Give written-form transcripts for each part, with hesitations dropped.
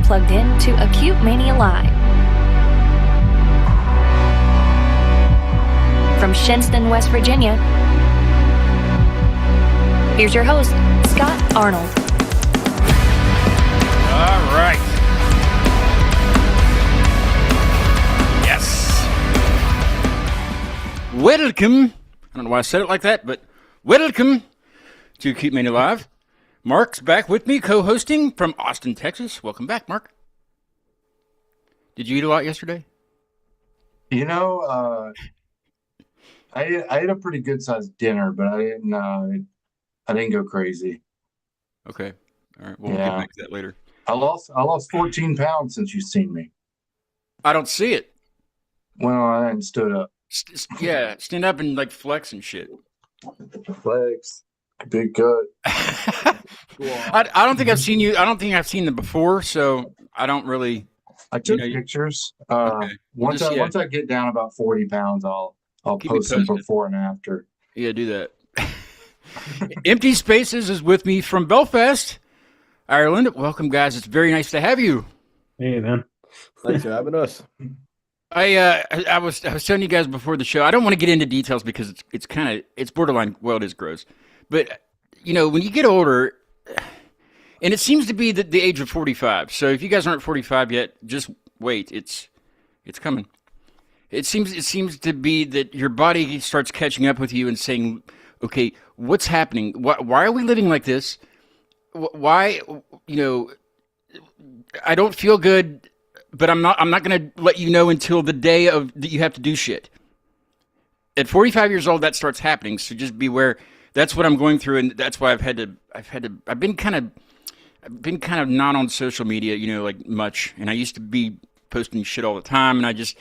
plugged in to Acute Mania Live. From Shenton, West Virginia, here's your host, Scott Arnold. All right. Yes. Welcome. I don't know why I said it like that, but welcome to Acute Mania Live. Mark's back with me, co-hosting from Austin, Texas. Welcome back, Mark. Did you eat a lot yesterday? You know, I ate a pretty good sized dinner, but I didn't go crazy. Okay. All right. Well, we'll get back to that later. I lost 14 pounds since you've seen me. I don't see it. Well, I hadn't stood up. Yeah, stand up and like flex and shit. Flex. Big gut. I don't think I've seen you. I don't think I've seen them before, so I don't really. I took pictures. Okay. Once I get down about 40 pounds, I'll post them before and after. Yeah, do that. Empty Spaces is with me from Belfast, Ireland. Welcome, guys. It's very nice to have you. Hey, man. Thanks for having us. I was telling you guys before the show. I don't want to get into details because it's borderline. Well, it is gross. But, you know, when you get older, and it seems to be the age of 45. So if you guys aren't 45 yet, just wait. It's coming. It seems to be that your body starts catching up with you and saying, okay, what's happening? Why are we living like this? Why, you know, I don't feel good, but I'm not going to let you know until the day that you have to do shit. At 45 years old, that starts happening. So just beware. That's what I'm going through, and that's why I've been kind of not on social media, you know, like much. And I used to be posting shit all the time, and I just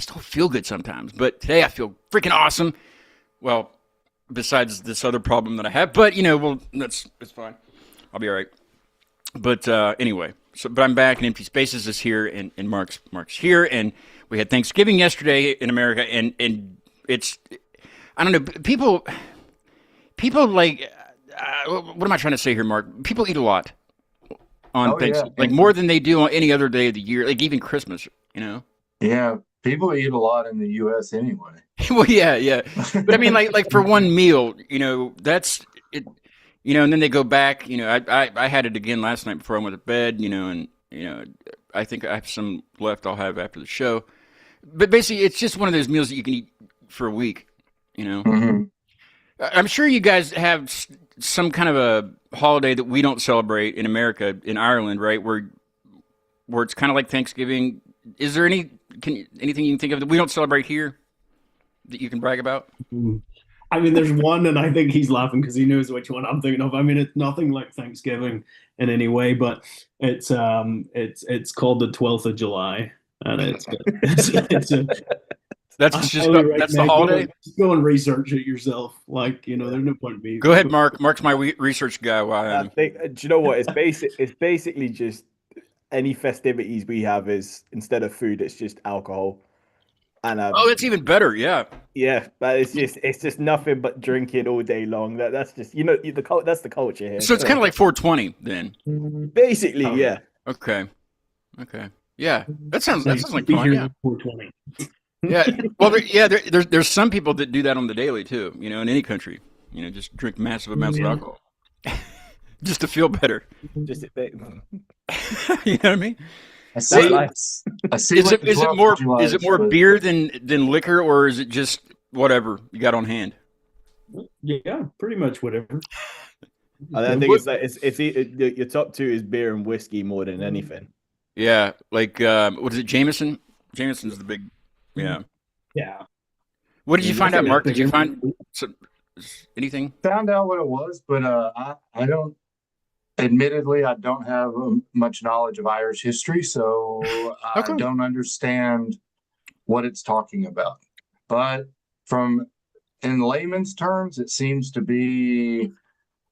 don't feel good sometimes. But today I feel freaking awesome. Well, besides this other problem that I have, but you know, well, it's fine. I'll be all right. But anyway, but I'm back, and Empty Spaces is here, and Mark's here, and we had Thanksgiving yesterday in America, and it's, I don't know, people like, what am I trying to say here, Mark? People eat a lot on Thanksgiving, like more than they do on any other day of the year, like even Christmas, you know? Yeah, people eat a lot in the U.S. anyway. Well, yeah. But I mean, like for one meal, you know, that's it, you know, and then they go back, you know, I had it again last night before I went to bed, you know, and, you know, I think I have some left I'll have after the show. But basically, it's just one of those meals that you can eat for a week, you know? Mm-hmm. I'm sure you guys have some kind of a holiday that we don't celebrate in America, in Ireland, right? Where it's kind of like Thanksgiving. Is there anything you can think of that we don't celebrate here that you can brag about? I mean, there's one, and I think he's laughing because he knows which one I'm thinking of. I mean, it's nothing like Thanksgiving in any way, but it's called the 12th of July, and it's That's the holiday. Go and research it yourself. Like, you know, there's no point in me. Go ahead, Mark. Mark's my research guy. I think, do you know what? It's basically just any festivities we have is, instead of food, it's just alcohol. And it's even better. Yeah. Yeah, but it's just nothing but drinking all day long. That's just, you know, that's the culture here. So it's kind of like 420 then. Basically, yeah. Okay. Yeah, that sounds like fun. Yeah. 420. Yeah, well, there's some people that do that on the daily too. You know, in any country, you know, just drink massive amounts of alcohol, just to feel better. Just you know what I mean? I see. Is it more beer than liquor, or is it just whatever you got on hand? Yeah, pretty much whatever. I think it's like your top two is beer and whiskey more than anything. Yeah, like what is it, Jameson? Jameson's the big. Yeah. What did you find out, Mark? Did you find anything? Found out what it was, but I don't. Admittedly, I don't have much knowledge of Irish history, so I don't understand what it's talking about. But in layman's terms, it seems to be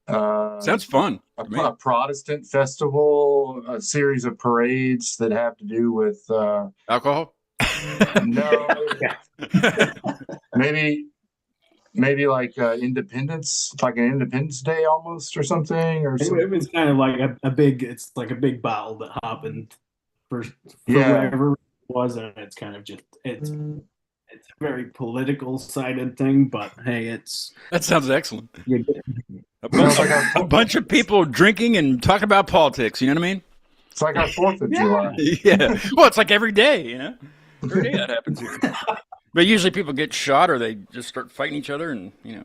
sounds fun. A Protestant festival, a series of parades that have to do with alcohol. No, maybe like Independence, like an Independence Day almost, or something, or something. It was kind of like a big battle that happened for Yeah. whatever it was, and it's kind of just it's a very political sided thing. But hey, That sounds excellent. you get, Sounds like A bunch of people drinking and talking about politics. You know what I mean? It's like our 4th of Yeah. July. Yeah. Well, it's like every day. You know, every day that happens here. But usually people get shot or they just start fighting each other, and you know.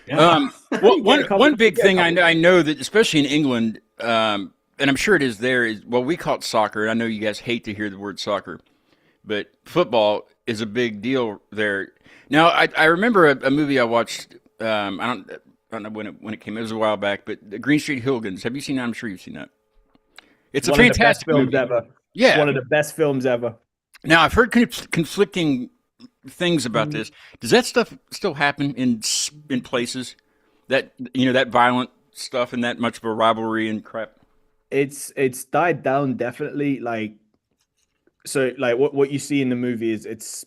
yeah. One big thing I know that especially in England, and I'm sure it is there, is we call it soccer. I know you guys hate to hear the word soccer, but football is a big deal there. Now I remember a movie I watched. I don't know when it came. It was a while back, but the Green Street Hooligans. Have you seen that? I'm sure you've seen that. It's One a of the best fantastic films movie. ever. Yeah, One of the best films ever. Now I've heard conflicting things about this. Does that stuff still happen in places that that violent stuff and that much of a rivalry and crap? It's died down definitely. Like what you see in the movie is it's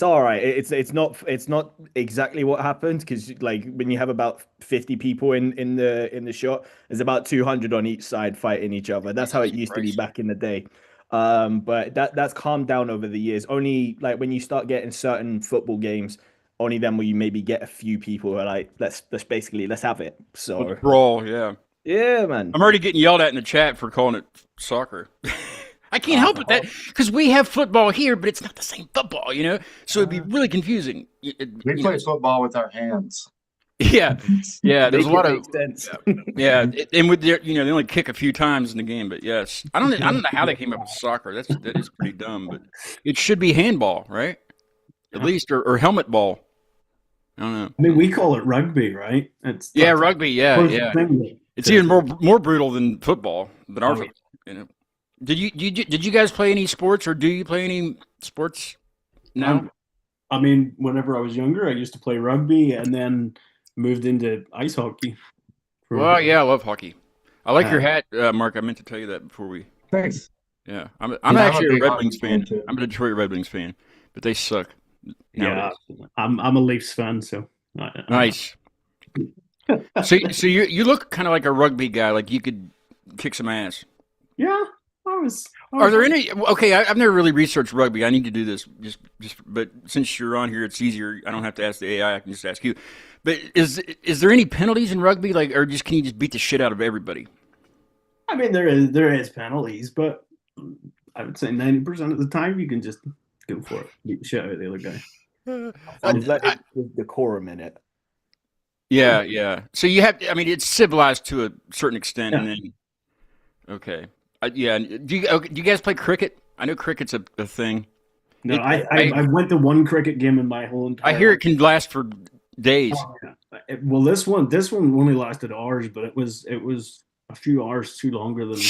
all right. It's not exactly what happened, because like when you have about 50 people in the shot, there's about 200 on each side fighting each other. That's how it used to be back in the day. But that's calmed down over the years. Only like when you start getting certain football games, only then will you maybe get a few people who are like, let's have it. So Brawl, yeah, man. I'm already getting yelled at in the chat for calling it soccer. I can't help it, that because we have football here, but it's not the same football, So it'd be really confusing. We play football with our hands. Yeah. There's a lot of sense. Yeah, and with their, they only kick a few times in the game, but yes, I don't know how they came up with soccer. That is pretty dumb, but it should be handball, right? At least, or helmet ball. I don't know. I mean, we call it rugby, right? Rugby. Yeah. It's even more brutal than football. Than our football, Did you guys play any sports, or do you play any sports now? I mean, whenever I was younger, I used to play rugby, and then moved into ice hockey. Well, yeah, I love hockey. I like your hat, Mark. I meant to tell you that before we. Thanks. Yeah, I'm actually a Red hockey Wings fan. too. I'm a Detroit Red Wings fan, but they suck. Yeah, nowadays. I'm a Leafs fan, so Nice. So you look kind of like a rugby guy. Like you could kick some ass. Yeah, I was. Are there any? Okay, I've never really researched rugby. I need to do this. But since you're on here, it's easier. I don't have to ask the AI. I can just ask you. But is there any penalties in rugby? Like, or can you just beat the shit out of everybody? I mean, there is penalties, but I would say 90% of the time you can just go for it, beat the shit out of the other guy. The decorum in it. Yeah. So you have. I mean, it's civilized to a certain extent, Yeah. and then okay. Yeah. Do you guys play cricket? I know cricket's a thing. No, I went to one cricket game in my whole entire. I hear it can last for days. Oh, yeah. Well, this one only lasted hours, but it was a few hours too longer than.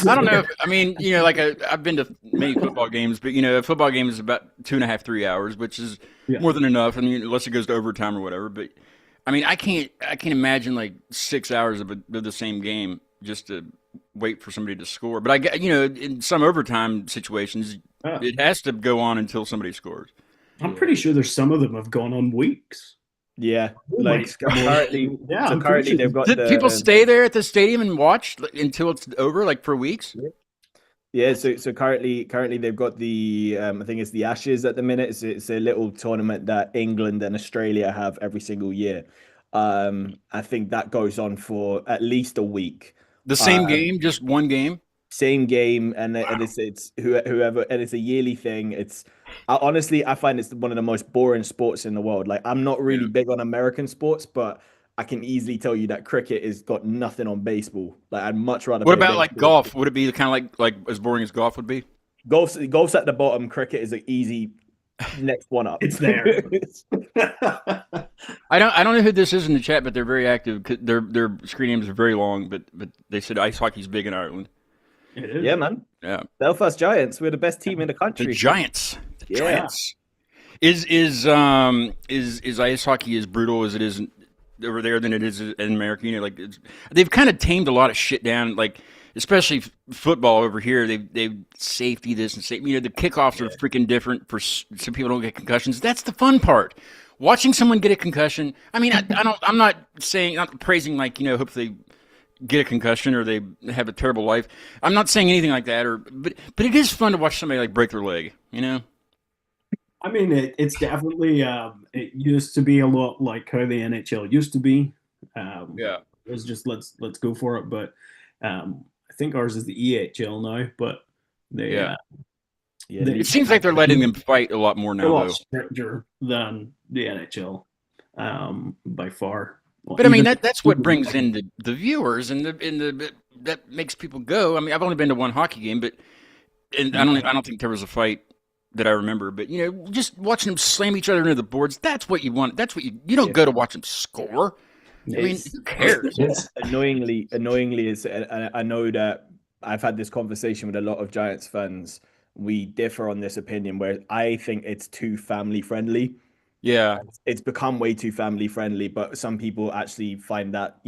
I don't know. I mean, like I've been to many football games, but a football game is about 2.5, 3 hours, which is more than enough. I mean, unless it goes to overtime or whatever. But I mean, I can't imagine like 6 hours of the same game just to wait for somebody to score. But I get, in some overtime situations, it has to go on until somebody scores. I'm pretty sure there's some of them have gone on weeks. Yeah, like currently, yeah. So currently they've got. Did people stay there at the stadium and watch until it's over, like for weeks? Yeah. So currently they've got the I think it's the Ashes at the minute. It's a little tournament that England and Australia have every single year. I think that goes on for at least a week. The same game, just one game. Same game, and it's whoever, and it's a yearly thing. Honestly, I find it's one of the most boring sports in the world. Like, I'm not really big on American sports, but I can easily tell you that cricket has got nothing on baseball. Like, I'd much rather. What about like golf? Would it be kind of like as boring as golf would be? Golf's at the bottom. Cricket is an easy next one up. It's there. I don't know who this is in the chat, but they're very active. Their screen names are very long, but they said ice hockey's big in Ireland. It is. Yeah, man. Yeah. Belfast Giants. We're the best team in the country. The Giants. Yeah. Giants. Is ice hockey as brutal as it is over there than it is in America? Like they've kind of tamed a lot of shit down. Like especially football over here, they've safety this and safety. The kickoffs are freaking different so people don't get concussions. That's the fun part. Watching someone get a concussion. I mean, I'm not praising like hopefully get a concussion or they have a terrible life. I'm not saying anything like that, but it is fun to watch somebody like break their leg. You know? I mean, it's definitely it used to be a lot like how the NHL used to be. Yeah. It was just let's go for it. But I think ours is the EHL now. But they, Yeah. Yeah, It seems like they're letting them fight a lot more they're a now, lot though. stricter than the NHL by far. Well, But I mean even- that's what brings in the viewers and the that makes people go. I mean, I've only been to one hockey game, but and I don't think there was a fight that I remember. But you know, just watching them slam each other into the boards, that's what you want. That's what you don't go to watch them score. I mean, who cares? It's annoyingly is. I know that I've had this conversation with a lot of Giants fans. We differ on this opinion, where I think it's too family friendly. Yeah. It's become way too family friendly, but some people actually find that,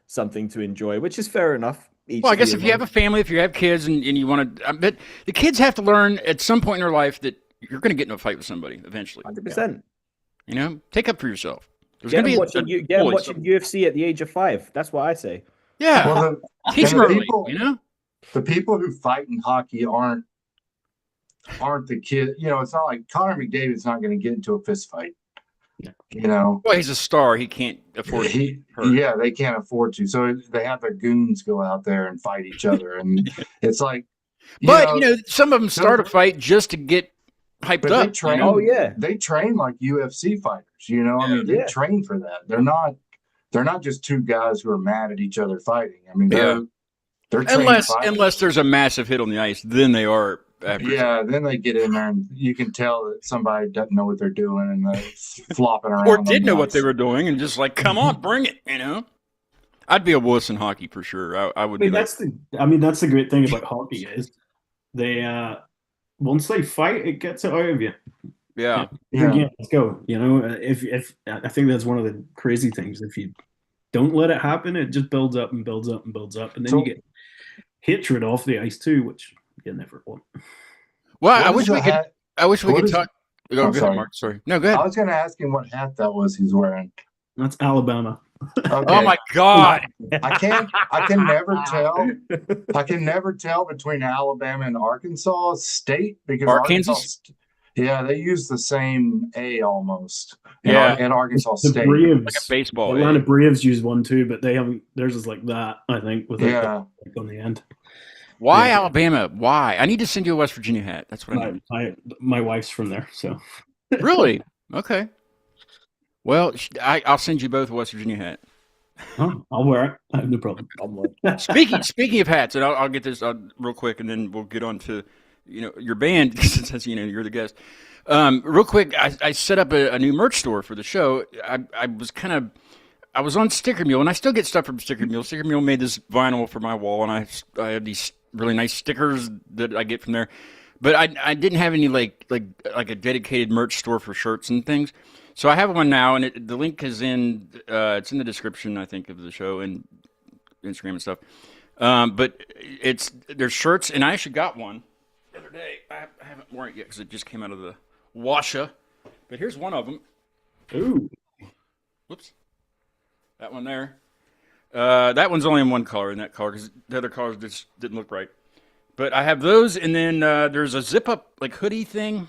something to enjoy, which is fair enough. Well, I guess if you have a family, if you have kids and you want to, but the kids have to learn at some point in their life that you're going to get in a fight with somebody eventually. 100%. You know, take up for yourself. There's Get going them to be watching UFC at the age of 5. That's what I say. Yeah. well, Teach and them the early, people- you know? the people who fight in hockey aren't the kid. You know, it's not like Connor McDavid's not going to get into a fist fight. You know, Well, he's a star. He can't afford to hurt. yeah, they can't afford to. So they have their goons go out there and fight each other, and it's like, But, some of them start a fight just to get hyped but up. they train. you know? Oh, yeah. They train like UFC fighters. You know, I mean, they Yeah. train for that. They're not just two guys who are mad at each other fighting. I mean, Yeah. they're trained fighters. Unless there's a massive hit on the ice, then they are. Yeah, then they get in there and you can tell that somebody doesn't know what they're doing and they're flopping around. Or on did the know what ice. they were doing and just like, come on, bring it, you know? I'd be a wuss in hockey for sure. I would I mean, be like, that's the great thing about hockey is they once they fight, it gets it out of you. yeah. Yeah, let's go. You know, if I think that's one of the crazy things. If you don't let it happen, it just builds up and builds up and builds up, and then you get hatred off the ice too, which you never want. Well, What I is wish the we could. hat- I wish we what could is- talk. I'm Go ahead, sorry. Mark. Sorry. No, go ahead. I was going to ask him what hat that was he's wearing. That's Alabama. Okay. Oh my God! I can never tell. I can never tell between Alabama and Arkansas State because Arkansas? Yeah, they use the same A almost. Yeah. In Arkansas The State. Braves, Like a baseball. Atlanta eh? Braves use one too, but they haven't. Theirs is like that. I think with Yeah. like on the end. Why Yeah. Alabama? Why? I need to send you a West Virginia hat. That's what I need. My wife's from there, so Really? Okay. Well, I'll send you both a West Virginia hat. I'll wear it. I have no problem. Speaking of hats, and I'll get this real quick, and then we'll get on to your band since you're the guest. Real quick, I set up a new merch store for the show. I was on Sticker Mule, and I still get stuff from Sticker Mule. Sticker Mule made this vinyl for my wall, and I have these really nice stickers that I get from there. But I didn't have any like a dedicated merch store for shirts and things. So I have one now, and the link is in it's in the description, I think, of the show and Instagram and stuff. But there's shirts, and I actually got one the other day. I haven't worn it yet because it just came out of the washer. But here's one of them. Ooh, Whoops. That one there. That one's only in one color, in that color, because the other colors just didn't look right. But I have those, and then there's a zip-up like hoodie thing,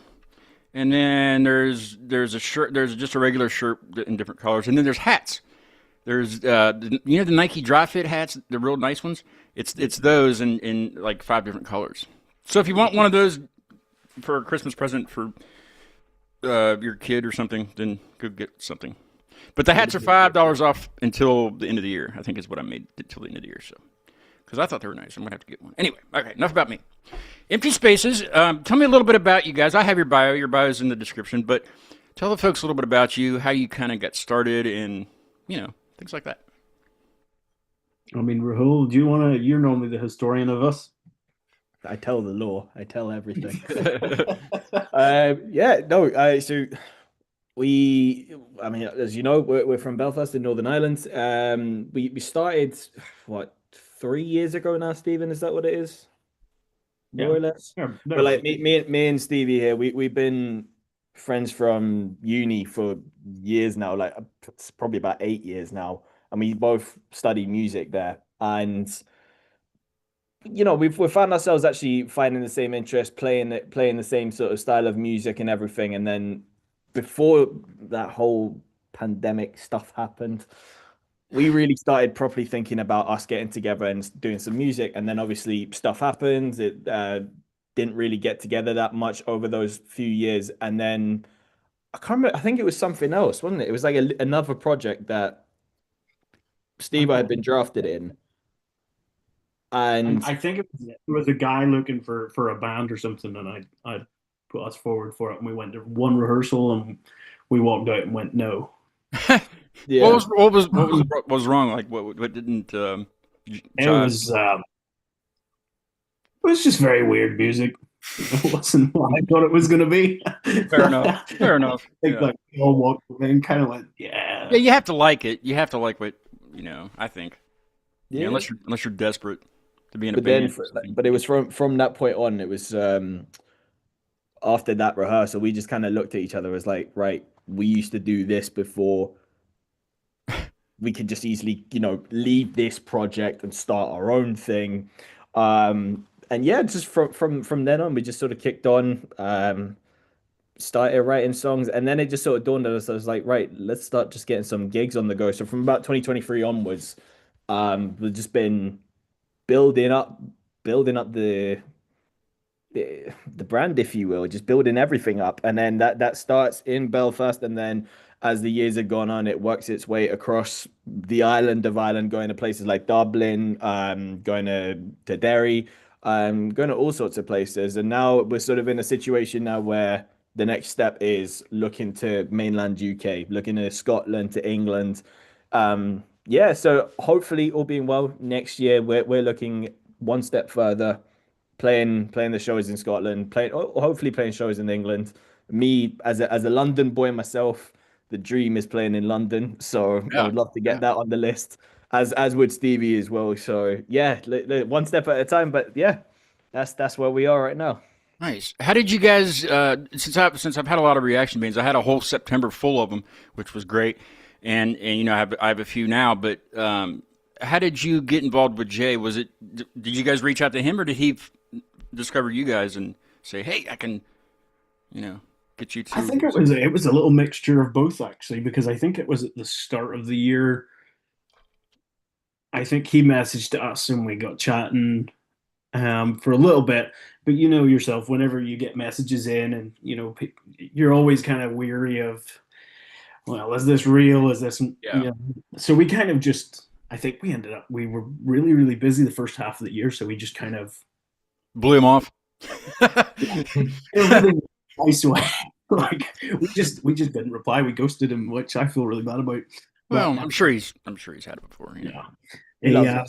and then there's a shirt. There's just a regular shirt in different colors, and then there's hats. There's the Nike dry fit hats, the real nice ones. It's those in like 5 different colors. So if you want one of those for a Christmas present for your kid or something, then go get something. But the hats are $5 off until the end of the year. I think is what I made until the end of the year. So, because I thought they were nice, I'm gonna have to get one. Anyway, okay, enough about me. Empty Spaces. Tell me a little bit about you guys. I have your bio. Your bio is in the description. But tell the folks a little bit about you, how you kind of got started, and things like that. I mean, Rahul, do you want to? You're normally the historian of us. I tell the law. I tell everything. So I mean, as you know, we're from Belfast in Northern Ireland. We started, 3 years ago now, Stephen? Is that what it is? More or less? Yeah, no, But like me and Stevie here, we've been friends from uni for years now, like it's probably about 8 years now. And we both study music there. and we've found ourselves actually finding the same interest, playing the same sort of style of music and everything. And then before that whole pandemic stuff happened, we really started properly thinking about us getting together and doing some music. And then obviously stuff happened. It didn't really get together that much over those few years. And then I can't remember, I think it was something else, wasn't it? It was like another project that Steve had been drafted in. And I think it was a guy looking for a band or something, and I put us forward for it, and we went to one rehearsal, and we walked out and went no. yeah, What was wrong? Like what didn't It was just very weird music. It wasn't what I thought it was going to be. Fair enough. Fair enough. I think like we all walked away and kind of went, Yeah, you have to like it. You have to like what I think. yeah. Unless you're desperate to be in a But band. but it was from that point on. It was after that rehearsal, we just kind of looked at each other as like, right, we used to do this before. We could just easily, leave this project and start our own thing. And yeah, just from then on, we just sort of kicked on, started writing songs, and then it just sort of dawned on us. I was like, right, let's start just getting some gigs on the go. So from about 2023 onwards, we've just been building up the brand, if you will, just building everything up. And then that starts in Belfast, and then as the years have gone on, it works its way across the island of Ireland, going to places like Dublin, going to Derry, going to all sorts of places. And now we're sort of in a situation now where the next step is looking to mainland UK, looking to Scotland, to England. Yeah, so hopefully, all being well, next year we're looking one step further, playing the shows in Scotland, hopefully playing shows in England. Me as a London boy myself, the dream is playing in London, so I would love to get that on the list, as would Stevie as well. So yeah, one step at a time, but yeah, that's where we are right now. Nice. How did you guys? Since I've had a lot of reaction bands, I had a whole September full of them, which was great, and I have a few now. But how did you get involved with Jay? Did you guys reach out to him, or did he discover you guys and say, "Hey, I can, get you to"? I think it was a little mixture of both, actually, because I think it was at the start of the year. I think he messaged us and we got chatting for a little bit. But you know yourself, whenever you get messages in, and you're always kind of weary of, well, is this real? Is this? Yeah. So we kind of just, I think we were really, really busy the first half of the year, so we just kind of blew him off. in a really nice way. Like we just didn't reply. We ghosted him, which I feel really bad about. Well, I'm sure he's had it before. Yeah.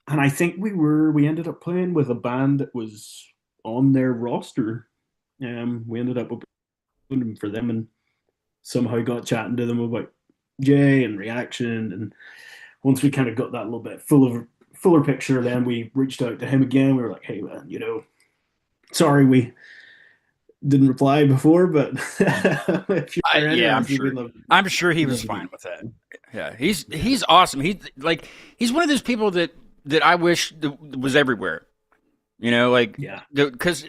And I think we ended up playing with a band that was on their roster. We ended up opening for them and somehow got chatting to them about Jay and reaction. And once we kind of got that little bit fuller picture, then we reached out to him again. We were like, hey man, sorry we didn't reply before, but if you're I'm sure he was fine with that. Yeah, he's awesome. He's one of those people that I wish was everywhere. Because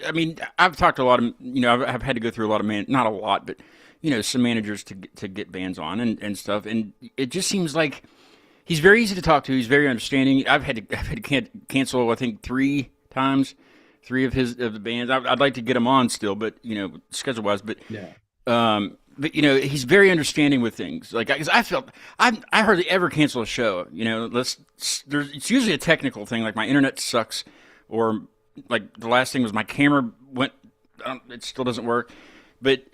I've talked to a lot of I've had to go through a lot of not a lot, but some managers to get bands on and stuff, and it just seems like he's very easy to talk to. He's very understanding. I've had to cancel I think 3 times. 3 of the bands. I'd like to get him on still, but schedule wise. But yeah. He's very understanding with things. Like, cause I hardly ever cancel a show. It's usually a technical thing, like my internet sucks, or like the last thing was my camera went. It still doesn't work. But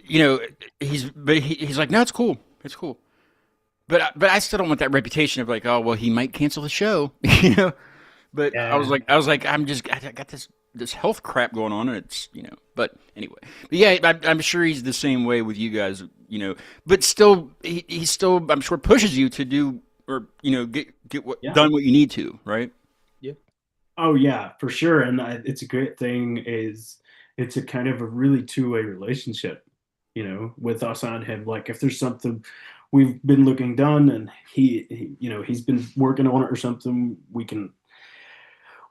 he's like, no, it's cool. But I still don't want that reputation of like, oh well, he might cancel the show. But yeah. I was like, I got this health crap going on, and it's but anyway. But yeah, I'm sure he's the same way with you guys, but still he still, I'm sure, pushes you to do, or get done what you need to, right? Yeah. Oh yeah, for sure. And it's a great thing, is it's a kind of a really two-way relationship, with us and him. Like if there's something we've been looking done and he's been working on it or something, we can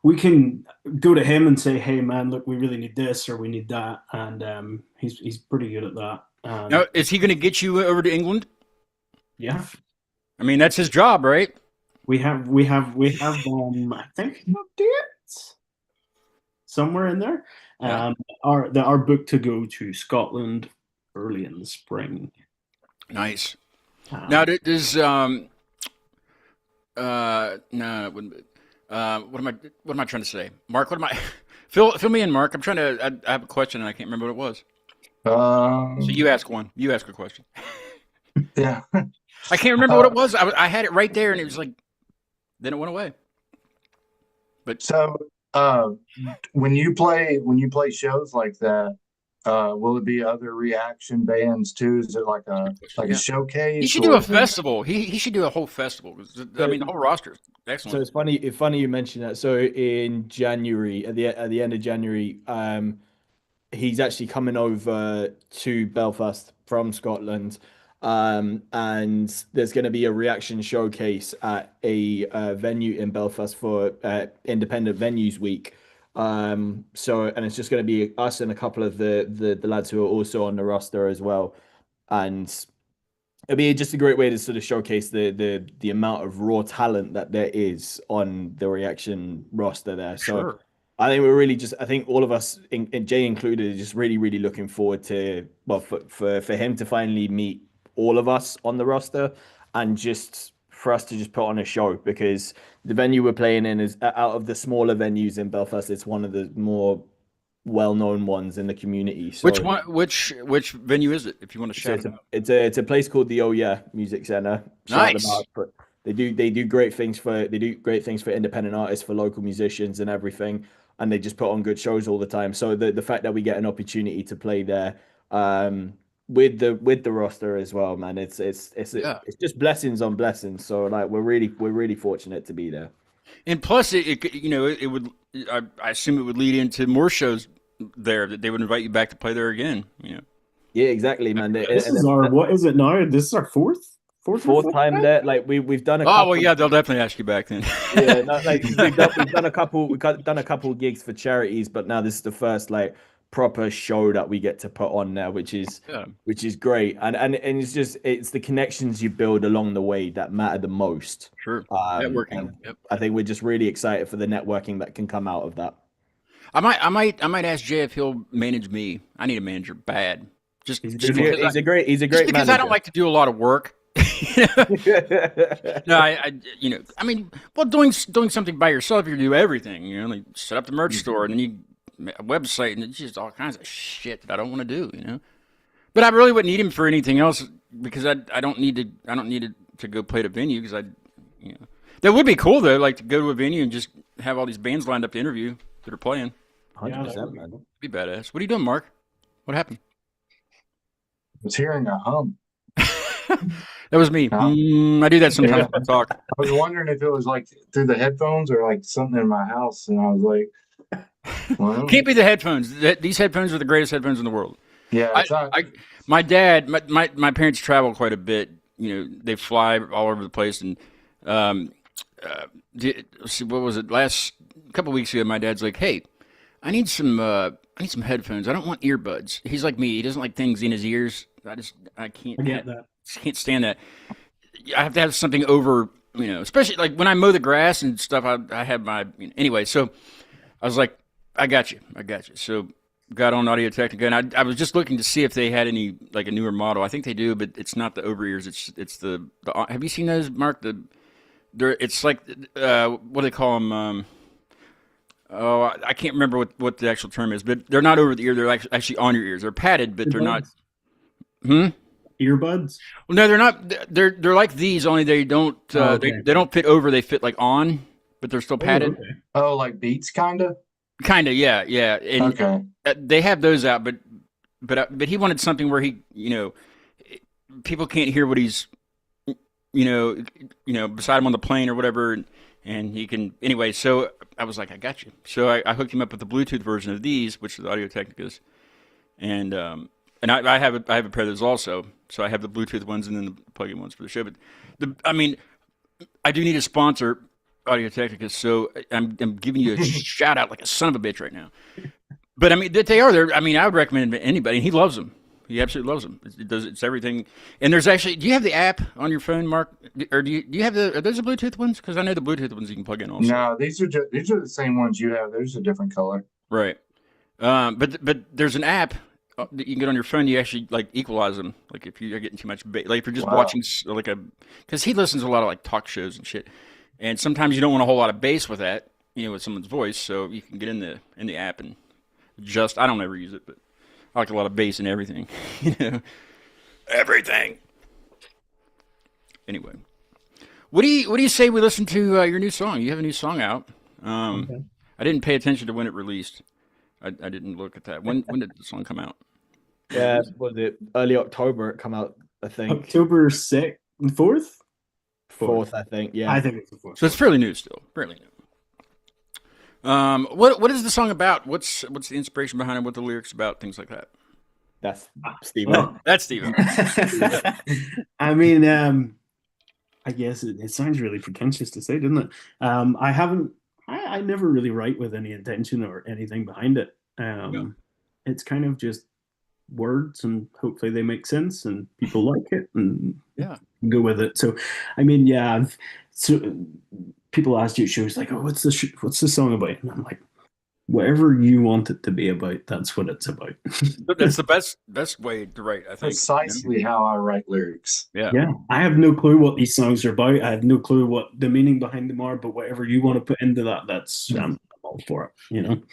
we can go to him and say, "Hey, man, look, we really need this or we need that," and he's pretty good at that. Now, is he going to get you over to England? Yeah, I mean, that's his job, right? we have I think updates somewhere in there. Yeah. Our book to go to Scotland early in the spring. Nice. Now, does no, it wouldn't be. What am I trying to say, Mark? What am I? Fill me in, Mark. I'm trying to. I have a question and I can't remember what it was. So you ask one. You ask a question. Yeah. I can't remember what it was. I had it right there, and it was like, then it went away. But So, when you play shows like that, will it be other reaction bands too? Is it like a Yeah. showcase? he should do a festival. He should do a whole festival. I mean, the whole roster is excellent. So it's funny you mentioned that. So in January, at the end of January, he's actually coming over to Belfast from Scotland, and there's going to be a reaction showcase at a venue in Belfast for Independent Venues Week. So and it's just going to be us and a couple of the lads who are also on the roster as well, and it'd be just a great way to sort of showcase the amount of raw talent that there is on the reaction roster there. So Sure. I think we're really I think all of us, and Jay included, are just really, really looking forward to, well, for him to finally meet all of us on the roster and just for us to just put on a show, because the venue we're playing in is out of the smaller venues in Belfast. It's one of the more well-known ones in the community. So, Which one? Which venue is it? If you want to shout it out. it's a place called the Oh Yeah Music Center. Shout Nice. them out, but they do great things for independent artists, for local musicians and everything, and they just put on good shows all the time. So the fact that we get an opportunity to play there, with the roster as well, man, it's just blessings on blessings. So like we're really fortunate to be there. And plus, it would. I assume it would lead into more shows there, that they would invite you back to play there again. Yeah, exactly, man. This is our, what is it now? This is our fourth time there. Like we've done a Oh couple. well, yeah, they'll definitely ask you back then. Yeah, like we've done a couple of gigs for charities, but now this is the first like proper show that we get to put on now, which is great. And it's the connections you build along the way that matter the most. Sure. Networking. Yep. I think we're just really excited for the networking that can come out of that. I might ask Jay if he'll manage me. I need a manager bad. He's a great because manager. I don't like to do a lot of work. No, I mean, well, doing something by yourself, you do everything. Like set up the merch store, and then you a website, and it's just all kinds of shit that I don't want to do. But I really wouldn't need him for anything else, because I don't need to go play at a venue, because that would be cool though, like to go to a venue and just have all these bands lined up to interview that are playing. 100%, man. Be badass. What are you doing, Mark? What happened? I was hearing a hum. That was me. I do that sometimes when I talk. I was wondering if it was like through the headphones or like something in my house, and I was like, well, Can't be the headphones. These headphones are the greatest headphones in the world. yeah. My dad, my parents travel quite a bit. They fly all over the place, and what was it? Last couple of weeks ago, my dad's like, "Hey, I need some headphones. I don't want earbuds." He's like me. He doesn't like things in his ears. I can't. I get that. Can't stand that. I have to have something over, especially like when I mow the grass and stuff. I have my anyway. So I was like, I got you. So got on Audio Technica, and I was just looking to see if they had any like a newer model. I think they do, but it's not the over ears. It's the have you seen those, Mark? It's like what do they call them? I can't remember what the actual term is, but they're not over the ear. They're actually on your ears. They're padded, but they're not. Earbuds? Well, no, they're not. They're like these, only they don't. Okay. They don't fit over. They fit like on, but they're still padded. Okay. Oh, like Beats, kinda. Kinda, yeah. And Okay. they have those out, but he wanted something where he, people can't hear what he's, beside him on the plane or whatever, and he can anyway. So I was like, I got you. So I hooked him up with the Bluetooth version of these, which is Audio Technicas, and I have a pair of those also. So I have the Bluetooth ones and then the plug-in ones for the show. But I do need a sponsor, Audio Technica, so I'm giving you a shout out like a son of a bitch right now. But I mean, that they are there. I mean, I would recommend anybody. And he loves them. He absolutely loves them. It's everything. And there's actually. Do you have the app on your phone, Mark? Or do you have the? Are those the Bluetooth ones? Because I know the Bluetooth ones you can plug in also. No, these are the same ones you have. There's a different color. Right. But there's an app that you can get on your phone. You actually like equalize them. Like if you're getting too much bass, like if you're just watching like because he listens to a lot of like talk shows and shit. And sometimes you don't want a whole lot of bass with that, with someone's voice. So you can get in the app and adjust. I don't ever use it, but I like a lot of bass and everything, everything. Anyway, what do you say we listen to your new song? You have a new song out. Okay. I didn't pay attention to when it released. I didn't look at that. When did the song come out? Yeah, was it early October? It come out, I think. October 6th, 4th. 4th, I think. Yeah, I think it's the 4th. So it's fairly new still, fairly new. What is the song about? What's the inspiration behind it? What the lyrics about? Things like that. That's Steven. That's Steven. I mean, I guess it sounds really pretentious to say, doesn't it? I never really write with any intention or anything behind it. It's kind of just words, and hopefully they make sense and people like it and go with it. So, I mean, so people ask you at shows like, "Oh, what's the song about?" And I'm like, whatever you want it to be about, that's what it's about. That's the best way to write, I think. Precisely how I write lyrics. Yeah. I have no clue what these songs are about. I have no clue what the meaning behind them are, but whatever you want to put into that, that's I'm all for it,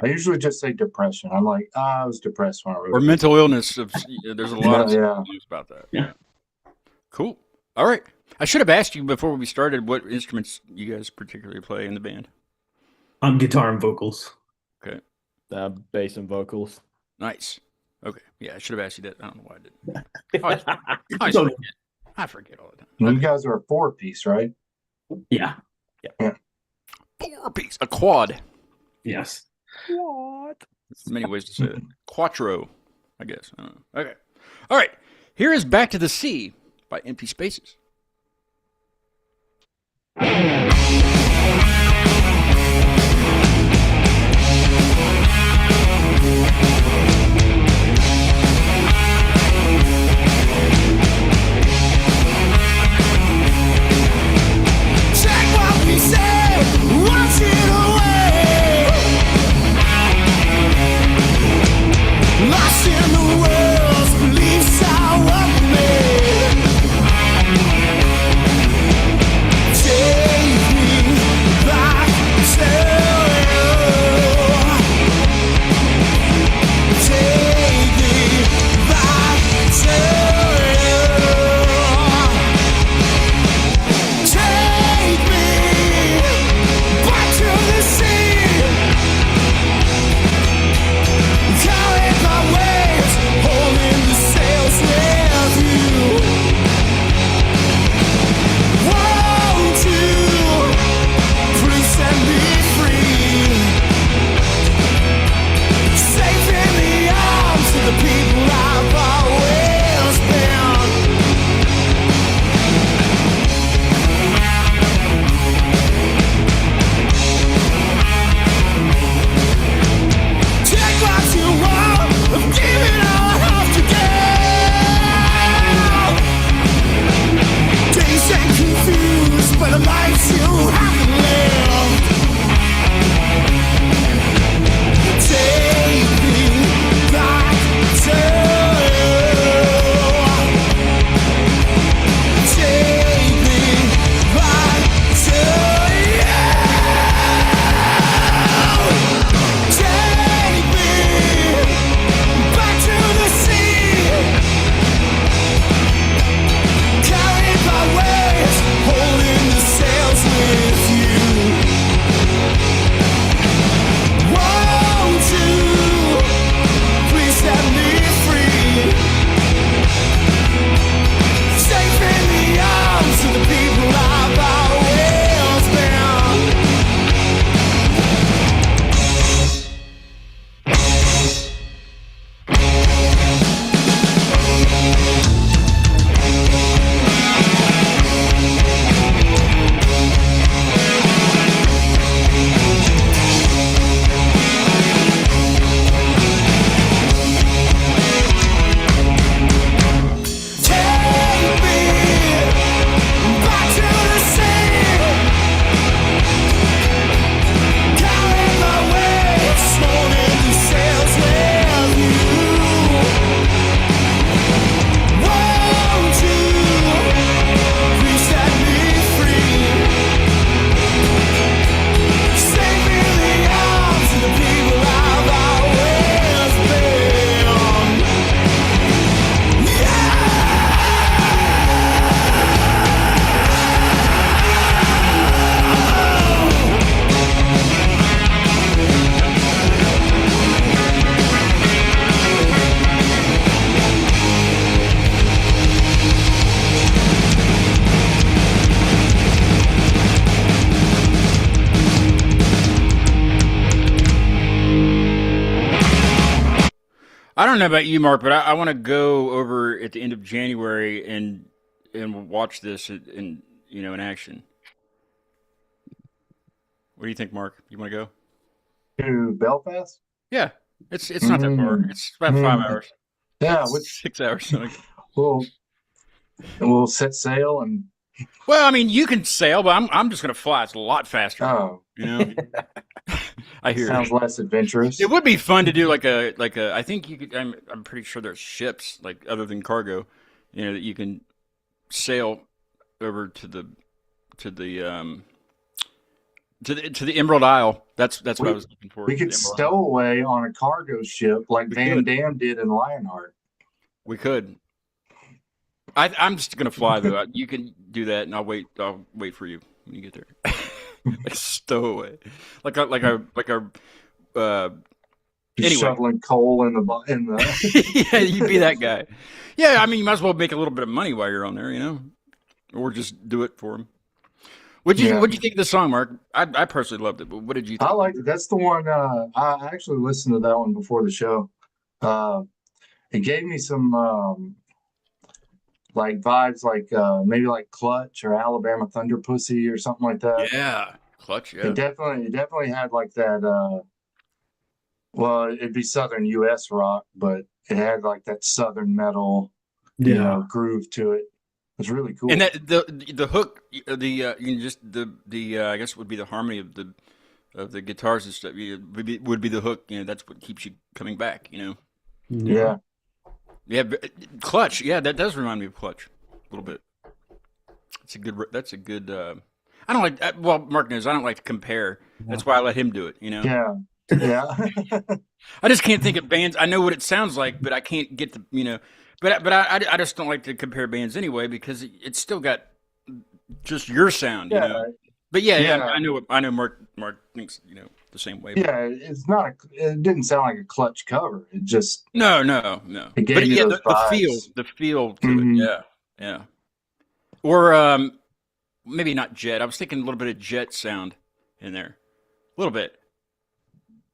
I usually just say depression. I'm like, I was depressed when I wrote or mental illness. There's a lot of songs about that. Yeah. Cool. All right. I should have asked you before we started what instruments you guys particularly play in the band. Guitar and vocals. Okay. Bass and vocals. Nice. Okay. Yeah, I should have asked you that. I don't know why I didn't. I forget all the time. You guys are a 4-piece, right? Yeah. 4-piece. A quad. Yes. What? There's many ways to say it. Quattro, I guess. I don't know. Okay. All right. Here is Back to the Sea by Empty Spaces. Lost in the world's beliefs are what made. Take I don't know about you, Mark, but I want to go over at the end of January and watch this in in action. What do you think, Mark? You want to go? To Belfast? Yeah, it's not that far. It's about 5 hours. Yeah, 6 hours. Something. we'll set sail and. Well, I mean, you can sail, but I'm just gonna fly. It's a lot faster. Oh, I hear. Sounds less adventurous. It would be fun to do like a. I think you could. I'm pretty sure there's ships like other than cargo, that you can sail over to the Emerald Isle. That's what I was looking for. We could stow away on a cargo ship like Van Damme did in Lionheart. We could. I'm just gonna fly though. You can do that, and I'll wait for you when you get there. Like stow away, like a. Anyway. Shoveling coal in the. Yeah, you'd be that guy. Yeah, I mean, you might as well make a little bit of money while you're on there, or just do it for him. What'd you think of the song, Mark? I personally loved it, but what did you think? I liked it. That's the one. I actually listened to that one before the show. It gave me some like vibes, like maybe like Clutch or Alabama Thunder Pussy or something like that. Yeah, Clutch. Yeah, it definitely had like that. Well, it'd be Southern U.S. rock, but it had like that Southern metal, groove to it. It's really cool. And that the hook, I guess it would be the harmony of the guitars and stuff. Would be the hook. That's what keeps you coming back. Yeah. Yeah, Clutch. Yeah, that does remind me of Clutch a little bit. That's a good. I don't like. Well, Mark knows I don't like to compare. That's why I let him do it. Yeah. I just can't think of bands. I know what it sounds like, but I can't get the But I just don't like to compare bands anyway because it's still got just your sound. But I know Mark thinks the same way. Yeah, it's not. It didn't sound like a Clutch cover. It just no. It gave me those vibes. the feel to it. Yeah. Or maybe not Jet. I was thinking a little bit of Jet sound in there, a little bit.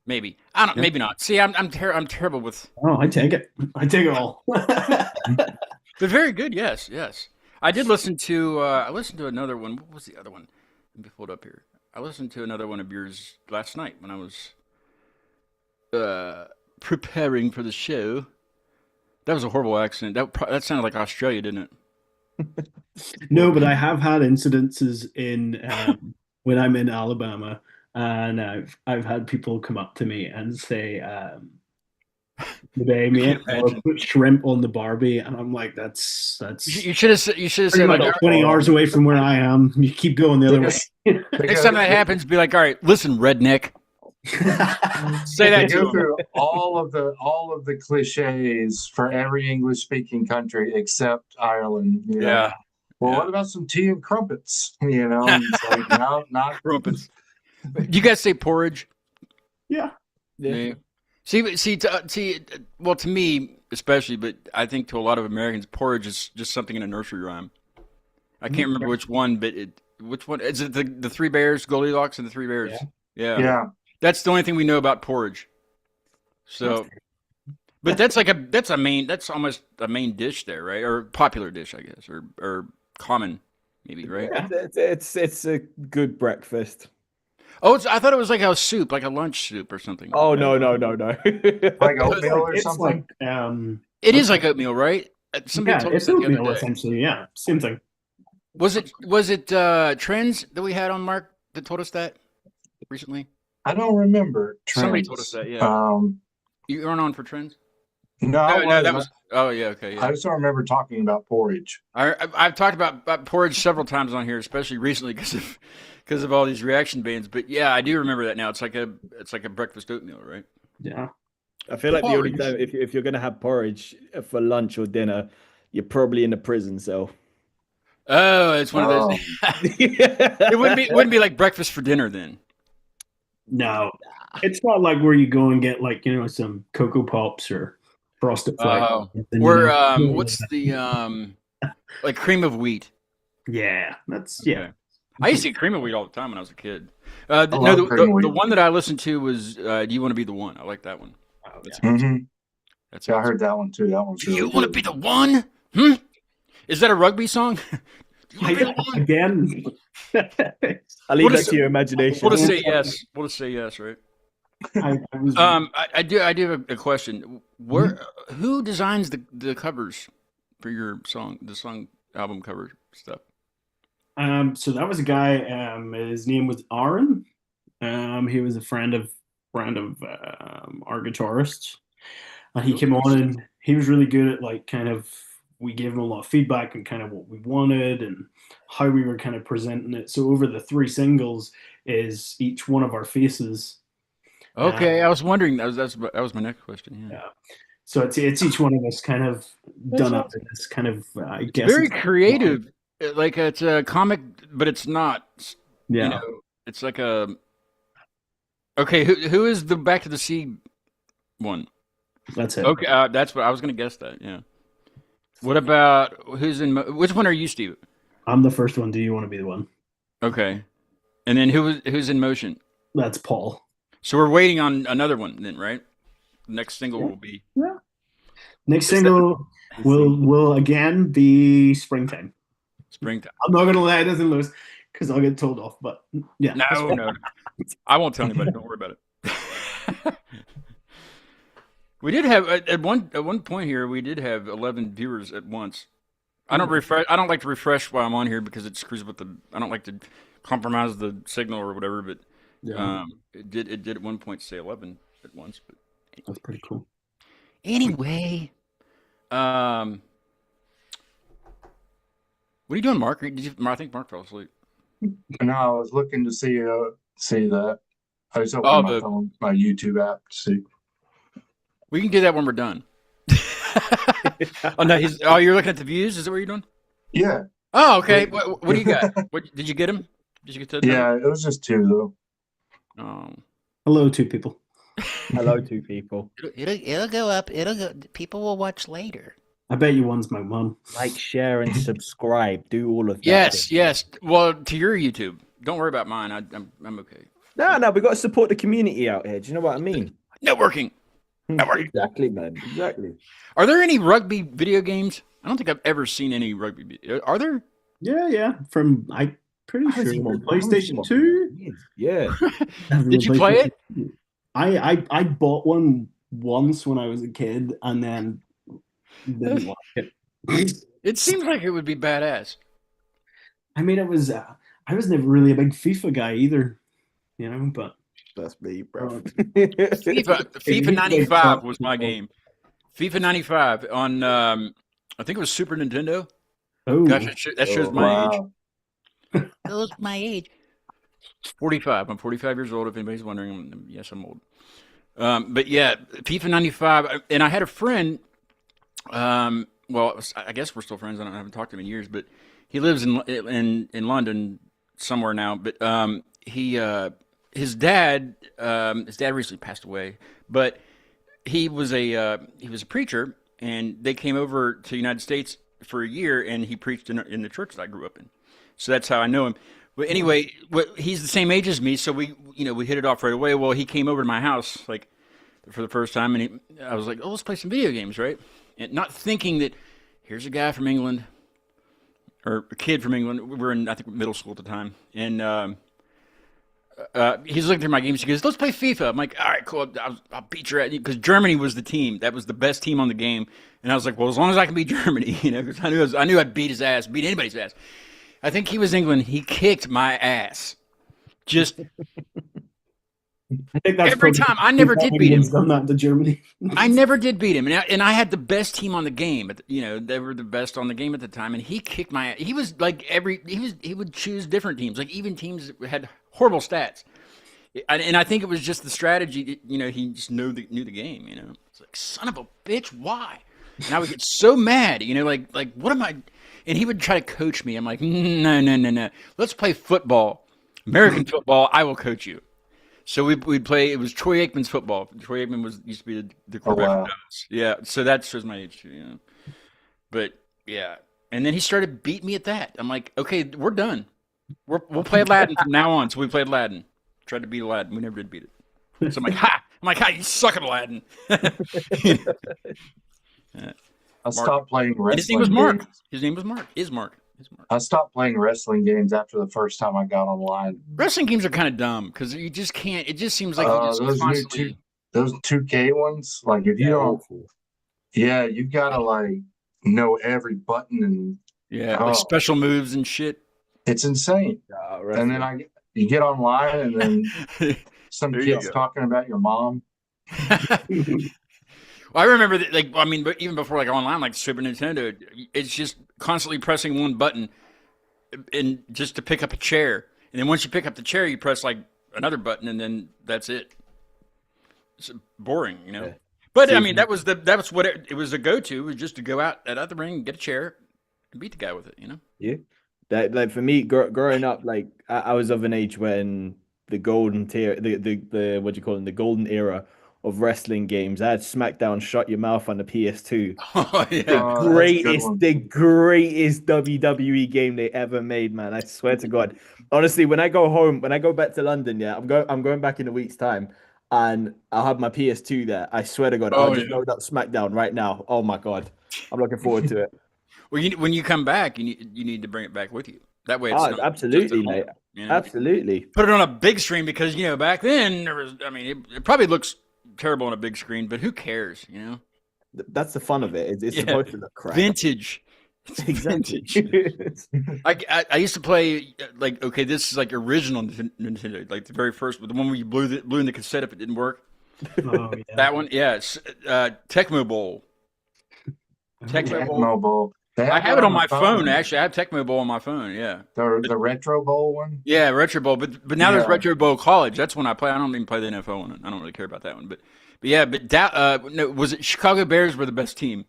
Maybe I don't. Maybe not. See, I'm terrible with. Oh, I take it. I take it all. But very good. Yes. I did listen to. I listened to another one. What was the other one? Let me pull it up here. I listened to another one of yours last night when I was preparing for the show. That was a horrible accent. That sounded like Australia, didn't it? No, but I have had incidences in when I'm in Alabama. And I've had people come up to me and say, "Good day, mate. I'll put shrimp on the Barbie," and I'm like, "That's." You should have said like 20 hours away from where I am. You keep going the other way. Next time that happens, be like, "All right, listen, redneck." Say that to go through all of the cliches for every English speaking country except Ireland. Yeah. Well, what about some tea and crumpets? It's like, no, not crumpets. Do you guys say porridge? Yeah. See. Well, to me especially, but I think to a lot of Americans, porridge is just something in a nursery rhyme. I can't remember which one, but which one is it? The Three Bears, Goldilocks, and the Three Bears. Yeah. That's the only thing we know about porridge. So, but that's almost a main dish there, right? Or popular dish, I guess, or common, maybe, right? Yeah, it's a good breakfast. Oh, I thought it was like a soup, like a lunch soup or something. Oh, no. Like oatmeal or something? It is like oatmeal, right? Somebody told us that the other day. Essentially, yeah. Same thing. Was it Trends that we had on, Mark, that told us that recently? I don't remember. Trends. Somebody told us that, yeah. You weren't on for Trends? No, that was... Oh, yeah, okay. Yeah. I just don't remember talking about porridge. I've talked about porridge several times on here, especially recently because of all these reaction bands. But yeah, I do remember that now. It's like a breakfast oatmeal, right? Yeah. I feel like porridge. The only time if you're gonna have porridge for lunch or dinner, you're probably in a prison cell. Oh, it's one of those. It wouldn't be like breakfast for dinner then. No, it's not like where you go and get like some Cocoa Pops or Frosted Flakes. What's the like cream of wheat? Yeah, that's yeah. I used to eat cream of wheat all the time when I was a kid. The one that I listened to was "Do You Want to Be the One?" I like that one. That's Yeah, I awesome. heard that one too. That one's Do you really want to good. be the one? Is that a rugby song? Do you want to be the one? Again, I'll leave What that is- to your imagination. We'll just say yes. We'll just say yes, right? I was I do have a question. Who designs the covers for your song, the song album cover stuff? so that was a guy. His name was Aaron. He was a friend of our guitarist. And he came on and he was really good at like kind of we gave him a lot of feedback and kind of what we wanted and how we were kind of presenting it. So over the 3 singles is each one of our faces. Okay, I was wondering. That was my next question. Yeah. Yeah. So it's each one of us kind of done up in this kind of I guess Very it's creative. Like it's a comic, but it's not. yeah. You know, it's like a. Okay, who is the Back to the Sea one? That's it. Okay, that's what I was gonna guess. That yeah. What about who's in? Which one are you, Steve? I'm the first one. Do you want to be the one? Okay, and then who's in motion? That's Paul. So we're waiting on another one, then, right? The next single will be Yeah. Next single will again be Springtime. Springtime. I'm not gonna lie, it doesn't lose because I'll get told off. But yeah, No, I won't tell anybody. Don't worry about it. We did have at one point here. We did have 11 viewers at once. I don't refresh. I don't like to refresh while I'm on here because it screws with the. I don't like to compromise the signal or whatever. But it did at one point say 11 at once. But that's pretty cool. anyway, what are you doing, Mark? I think Mark fell asleep. No, I was looking to see that. I just opened my phone, my YouTube app to see. We can do that when we're done. Oh no, you're looking at the views. Is that what you're doing? Yeah. Oh, okay. What do you got? Did you get him? Did you get to? Yeah, it was just 2 though. Oh. Hello, 2 people. Hello, 2 people. It'll go up. People will watch later. I bet you one's my mom. Like, share, and subscribe. Do all of that. Yes. Well, to your YouTube. Don't worry about mine. I'm okay. No, we got to support the community out here. Do you know what I mean? Networking. Exactly, man. Exactly. Are there any rugby video games? I don't think I've ever seen any rugby. Are there? Yeah. I'm pretty sure PlayStation 2. Yeah. Did you play it? I bought one once when I was a kid and then didn't like it. It seems like it would be badass. I mean, I was never really a big FIFA guy either, but That's me, bro. FIFA 95 was my game. FIFA 95 on, I think it was Super Nintendo. oh, Gosh, that shows my age. Those my age. 45. I'm 45 years old. If anybody's wondering, yes, I'm old. But yeah, FIFA 95. And I had a friend. Well, I guess we're still friends. I haven't talked to him in years, but he lives in London somewhere now. But his dad recently passed away. But he was a preacher, and they came over to the United States for a year, and he preached in the church that I grew up in. So that's how I know him. But anyway, he's the same age as me, so we hit it off right away. Well, he came over to my house like for the first time, and I was like, "Oh, let's play some video games, right?" And not thinking that here's a guy from England or a kid from England. We were in, I think, middle school at the time, and he's looking through my games. He goes, "Let's play FIFA." I'm like, "All right, cool. I'll beat your ass," because Germany was the team. That was the best team on the game, and I was like, "Well, as long as I can beat Germany, because I knew I'd beat his ass, beat anybody's ass." I think he was England. He kicked my ass. Just I think that's every time. I never did beat him. Done that to Germany. I never did beat him, and I had the best team on the game. They were the best on the game at the time, and he kicked my ass. He was like he would choose different teams, like even teams that had horrible stats. And I think it was just the strategy. He just knew the game. It's like, son of a bitch, why? And I would get so mad. Like what am I? And he would try to coach me. I'm like, no. Let's play football, American football. I will coach you. So we'd play. It was Troy Aikman's football. Troy Aikman used to be the quarterback for Dallas. Yeah. So that shows my age too. But yeah. And then he started beating me at that. I'm like, okay, we're done. We'll play Aladdin from now on. So we played Aladdin. Tried to beat Aladdin. We never did beat it. So I'm like, ha! I'm like, "Hi, you suck at Latin." I stopped playing And his name was wrestling Mark. games. His name was Mark. Is Mark. I stopped playing wrestling games after the first time I got online. Wrestling games are kind of dumb because you just can't. It just seems like you just Those constantly. those 2K ones, like if you don't, awful. yeah, you gotta like know every button and Yeah, like special moves and shit. it's insane. And then you get online and then some There you kids go. talking about your mom. Well, I remember that, like, I mean, but even before like online, like Super Nintendo, it's just constantly pressing one button and just to pick up a chair. And then once you pick up the chair, you press like another button, and then that's it. It's boring, you know. Yeah. But So I mean, that was what it was a go-to, was just to go out the ring, get a chair, and beat the guy with it, you know. Yeah, that like for me, growing up, like I was of an age when the golden tier, the what do you call it, the golden era of wrestling games. I had SmackDown, Shut Your Mouth on the PS2. Oh yeah. That's a good one. The greatest WWE game they ever made, man. I swear to God. Honestly, when I go back to London, yeah, I'm going back in a week's time, and I'll have my PS2 there. I swear to God, I'll just load up SmackDown right now. Oh my God, I'm looking forward to it. Well, when you come back, you need to bring it back with you. That way, it's not absolutely, just at mate. home, you know? Absolutely. Put it on a big screen because back then there was. I mean, it probably looks terrible on a big screen, but who cares? You know, That's the fun of it. It's supposed to look crap. vintage. It's Exactly. vintage. I used to play like, okay, this is like original Nintendo, like the very first, the one where you blew in the cassette if it didn't work. Oh, yeah. That one, yeah, it's Tecmo Bowl. Tecmo Bowl. I have it on my phone. Actually, I have Tecmo Bowl on my phone. Yeah, the Retro Bowl one. yeah, Retro Bowl. But now there's Retro Bowl College. That's when I play. I don't even play the NFL one. I don't really care about that one. But yeah, no, was it Chicago Bears were the best team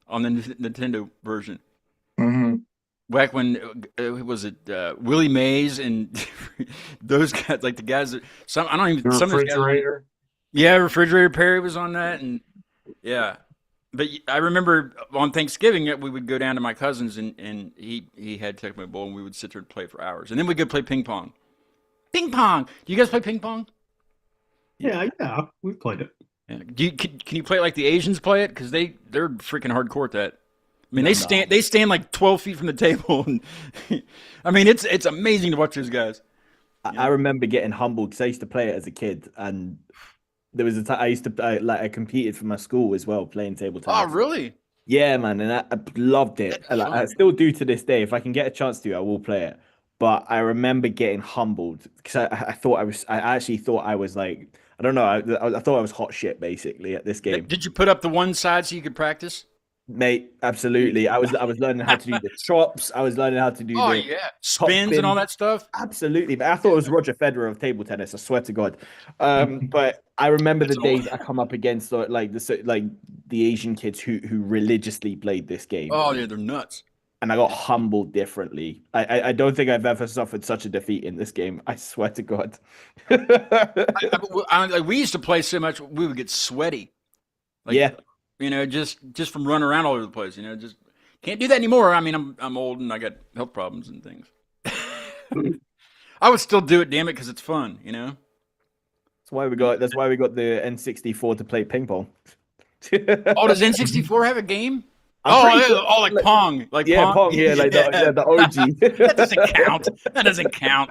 on the Nintendo version? Mm-hmm. Back when was it Willie Mays and those guys, like the guys that I don't even The some refrigerator. Of those guys, Refrigerator Perry was on that, and yeah. But I remember on Thanksgiving we would go down to my cousin's and he had Tecmo Bowl and we would sit there and play for hours, and then we'd go play ping pong. Ping pong. Do you guys play ping pong? Yeah, we've played it. Yeah. Can you play it like the Asians play it? Because they're freaking hardcore at that. I mean, they stand like 12 feet from the table, and I mean it's amazing to watch those guys. I remember getting humbled because I used to play it as a kid, and there was a time I used to I competed for my school as well, playing table tennis. Oh, really? Yeah, man, and I loved it. I still do to this day. If I can get a chance to, I will play it. But I remember getting humbled because I actually thought I was like, I don't know, I thought I was hot shit basically at this game. Did you put up the one side so you could practice? Mate, absolutely. I was learning how to do the chops. I was learning how to do spins and all that stuff. Absolutely, but I thought it was Roger Federer of table tennis. I swear to God. But I remember the days I come up against like the Asian kids who religiously played this game. Oh yeah, they're nuts. And I got humbled differently. I don't think I've ever suffered such a defeat in this game. I swear to God. We used to play so much we would get sweaty. Like, yeah. Just from running around all over the place, just can't do that anymore. I mean, I'm old and I got health problems and things. I would still do it, damn it, because it's fun, That's why we got the N64 to play ping pong. Oh, does N64 have a game? Like Pong, Pong, Pong. yeah, like the OG. That doesn't count. That doesn't count.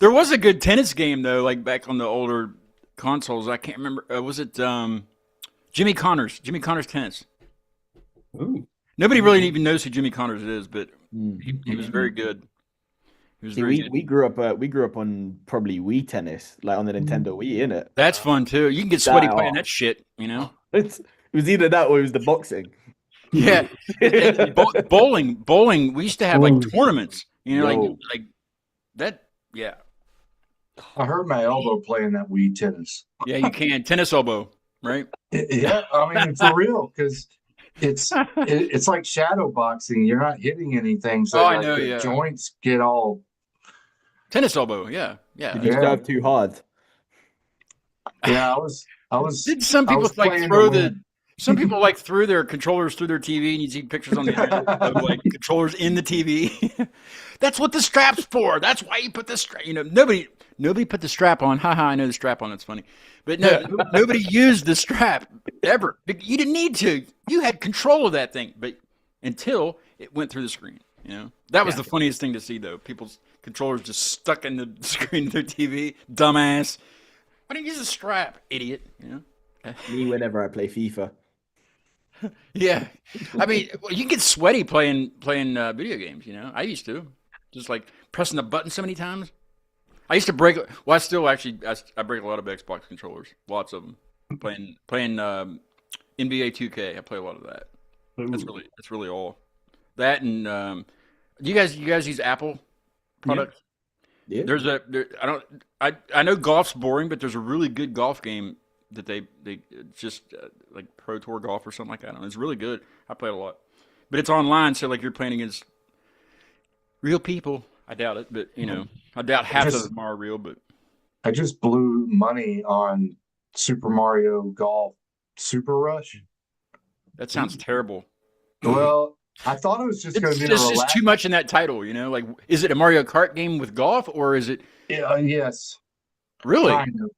There was a good tennis game though, like back on the older consoles. I can't remember. Was it Jimmy Connors tennis? Ooh. Nobody really even knows who Jimmy Connors is, but he was very good. We grew up on probably Wii tennis, like on the Nintendo Wii, innit? That's fun too. You can get sweaty playing that shit, It was either that or it was the boxing. Yeah, bowling. We used to have like tournaments, like that. Yeah, I hurt my elbow playing that Wii tennis. Yeah, you can tennis elbow, right? Yeah, I mean for real, because it's like shadow boxing. You're not hitting anything, so I know, the joints get all tennis elbow. Yeah. Did you serve too hard? Yeah, I was. Did some people like throw the? Some people like threw their controllers through their TV, and you see pictures on the internet of like controllers in the TV. That's what the strap's for. That's why you put the strap. Nobody put the strap on. Haha, I know the strap on. That's funny, but no, nobody used the strap ever. You didn't need to. You had control of that thing, but until it went through the screen. That was the funniest thing to see, though. People's controllers just stuck in the screen of their TV. Dumbass. Why didn't you use a strap, idiot? Me whenever I play FIFA. Yeah, I mean, you can get sweaty playing video games. I used to just like pressing the button so many times. I used to break. Well, I still actually I break a lot of Xbox controllers, lots of them. Playing NBA 2K, I play a lot of that. That's really all. That and do you guys use Apple products? Yeah. I know golf's boring, but there's a really good golf game that they just like Pro Tour Golf or something like that. It's really good. I play it a lot, but it's online, so like you're playing against real people. I doubt it, but I doubt half of them are real. But I just blew money on Super Mario Golf Super Rush. That sounds terrible. Well, I thought it was just going to be just too much in that title. Like, is it a Mario Kart game with golf, or is it? Yes. Really? Kind of.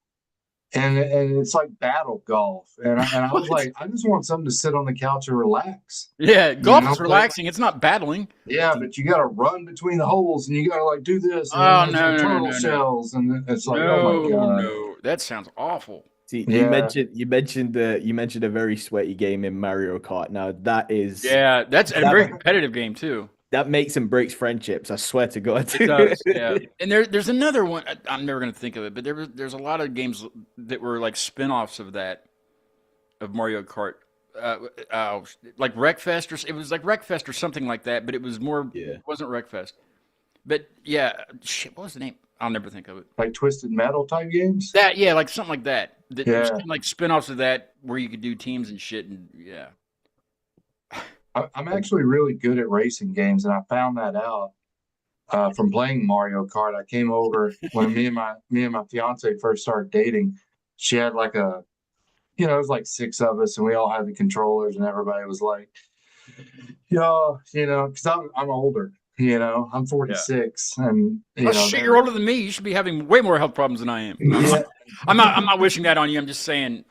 And it's like battle golf, and I was like, I just want something to sit on the couch and relax. Yeah, golf is relaxing. It's not battling. Yeah, but you got to run between the holes, and you got to like do this. And turtle shells, and it's like, oh my god, no, that sounds awful. See, you mentioned a very sweaty game in Mario Kart. Now that's a very competitive game too. That makes and breaks friendships. I swear to God. It does, yeah. And there's another one. I'm never going to think of it, but there's a lot of games that were like spin-offs of Mario Kart. Like Wreckfest, or it was like Wreckfest or something like that, but it was more. Yeah. It wasn't Wreckfest. But yeah, shit. What was the name? I'll never think of it. Like Twisted Metal type games. Like something like that. There's like spin-offs of that where you could do teams and shit, and yeah. I'm actually really good at racing games, and I found that out from playing Mario Kart. I came over when me and my fiance first started dating. She had like it was like 6 of us, and we all had the controllers, and everybody was like, because I'm older. I'm 46, and shit, you're older than me. You should be having way more health problems than I am. Yeah. I'm not wishing that on you. I'm just saying.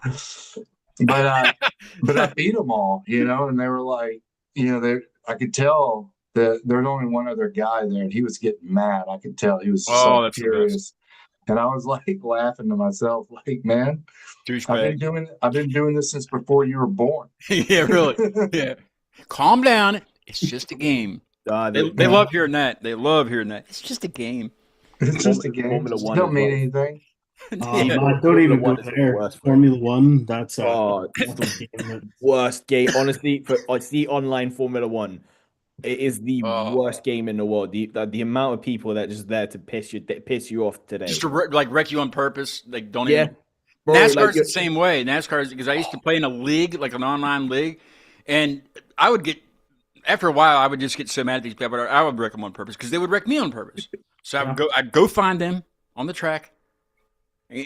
But I beat them all, and they were like. I could tell that there was only one other guy there, and he was getting mad. I could tell he was so furious, and I was like laughing to myself, like, "Man, I've been doing this since before you were born." Yeah, really. Yeah, calm down. It's just a game. They love hearing that. They love hearing that. It's just a game. It's just a game. It don't mean anything. I don't even go there. Formula One, that's worst game. Honestly, I see online Formula One. It is the worst game in the world. The amount of people that are just there to piss you off today, just to wreck you on purpose. Like don't even. Bro, NASCAR's the same way. NASCAR's because I used to play in a league, like an online league, and I would get after a while I would just get so mad at these people. I would wreck them on purpose because they would wreck me on purpose. So I'd go find them on the track.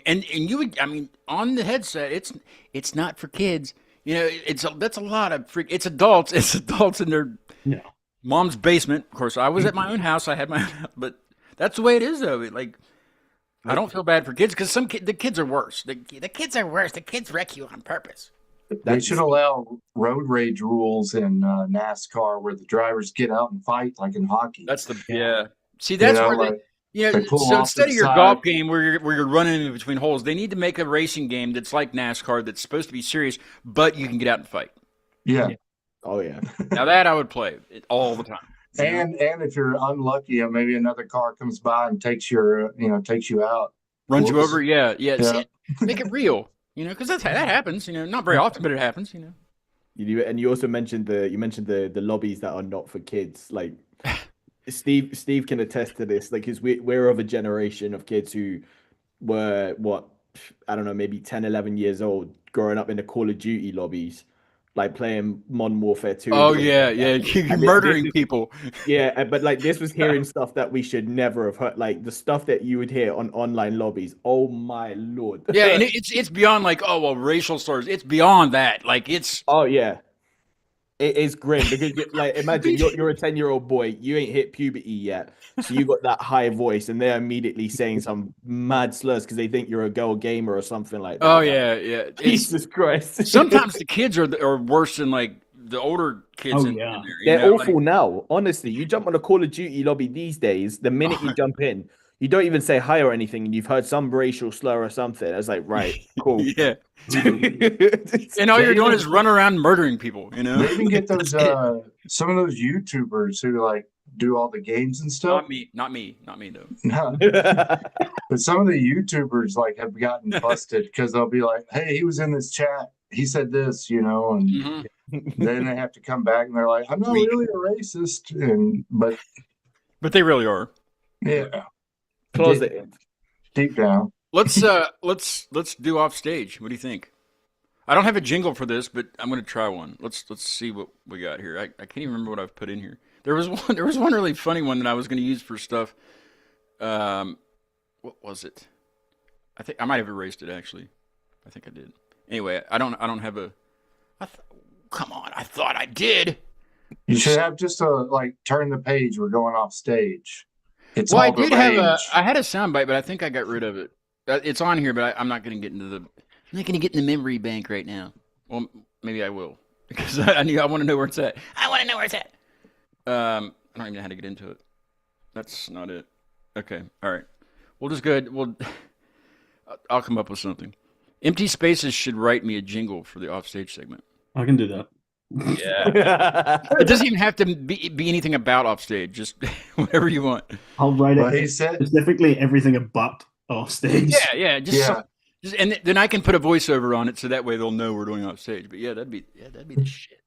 And you would, I mean, on the headset, it's not for kids. That's a lot of freak. It's adults. It's adults in their mom's basement. Of course, I was at my own house. I had my own house, but that's the way it is, though. I don't feel bad for kids because the kids are worse. The kids are worse. The kids wreck you on purpose. They should allow road rage rules in NASCAR where the drivers get out and fight like in hockey. That's See, that's where so instead of your golf game where you're running in between holes, they need to make a racing game that's like NASCAR that's supposed to be serious, but you can get out and fight. Yeah. Oh yeah. Now that I would play all the time. And if you're unlucky, maybe another car comes by and takes you out, runs you over. Yeah. See, make it real. Because that happens. Not very often, but it happens. You do, and you also mentioned the lobbies that are not for kids, like. Steve can attest to this, like, because we're of a generation of kids who were, I don't know, maybe 10, 11 years old, growing up in the Call of Duty lobbies, like playing Modern Warfare 2. Oh yeah, yeah, you're murdering people. Yeah, but like this was hearing stuff that we should never have heard, like the stuff that you would hear on online lobbies. Oh my lord. Yeah, and it's beyond like, oh well, racial slurs. It's beyond that. Like it's Oh yeah. It is grim because like imagine you're a 10-year-old boy, you ain't hit puberty yet. So you got that high voice and they're immediately saying some mad slurs because they think you're a girl gamer or something like that. oh yeah, yeah. Jesus Christ. Sometimes the kids are worse than like the older kids Oh, in yeah. there. You They're know? awful now. Honestly, you jump on a Call of Duty lobby these days, the minute you jump in, you don't even say hi or anything, and you've heard some racial slur or something. It's like, right, cool. Yeah. And all you're doing is run around murdering people, you know? They even get those some of those YouTubers who like do all the games and stuff. Not me though. No. But some of the YouTubers like have gotten busted because they'll be like, "Hey, he was in this chat. He said this," you know, and then they have to come back and they're like, "I'm not really a racist," but they really are. yeah, Closeted. deep down. Let's do off stage. What do you think? I don't have a jingle for this, but I'm gonna try one. Let's see what we got here. I can't even remember what I've put in here. There was one really funny one that I was gonna use for stuff. What was it? I think I might have erased it actually. I think I did. Anyway, I don't have a. Come on, I thought I did. You should have just a like turn the page. We're going off stage. It's Well, I all the did have rage. I had a soundbite, but I think I got rid of it. It's on here, but I'm not going to get into I'm not going to get in the memory bank right now. Well, maybe I will because I want to know where it's at. I want to know where it's at. I don't even know how to get into it. That's not it. Okay, all right. We'll just go ahead. I'll come up with something. Empty Spaces should write me a jingle for the offstage segment. I can do that. Yeah. It doesn't even have to be anything about offstage. Just whatever you want. I'll write But it he said, specifically everything about off stage. Yeah. And then I can put a voiceover on it so that way they'll know we're doing offstage. But that'd be the shit.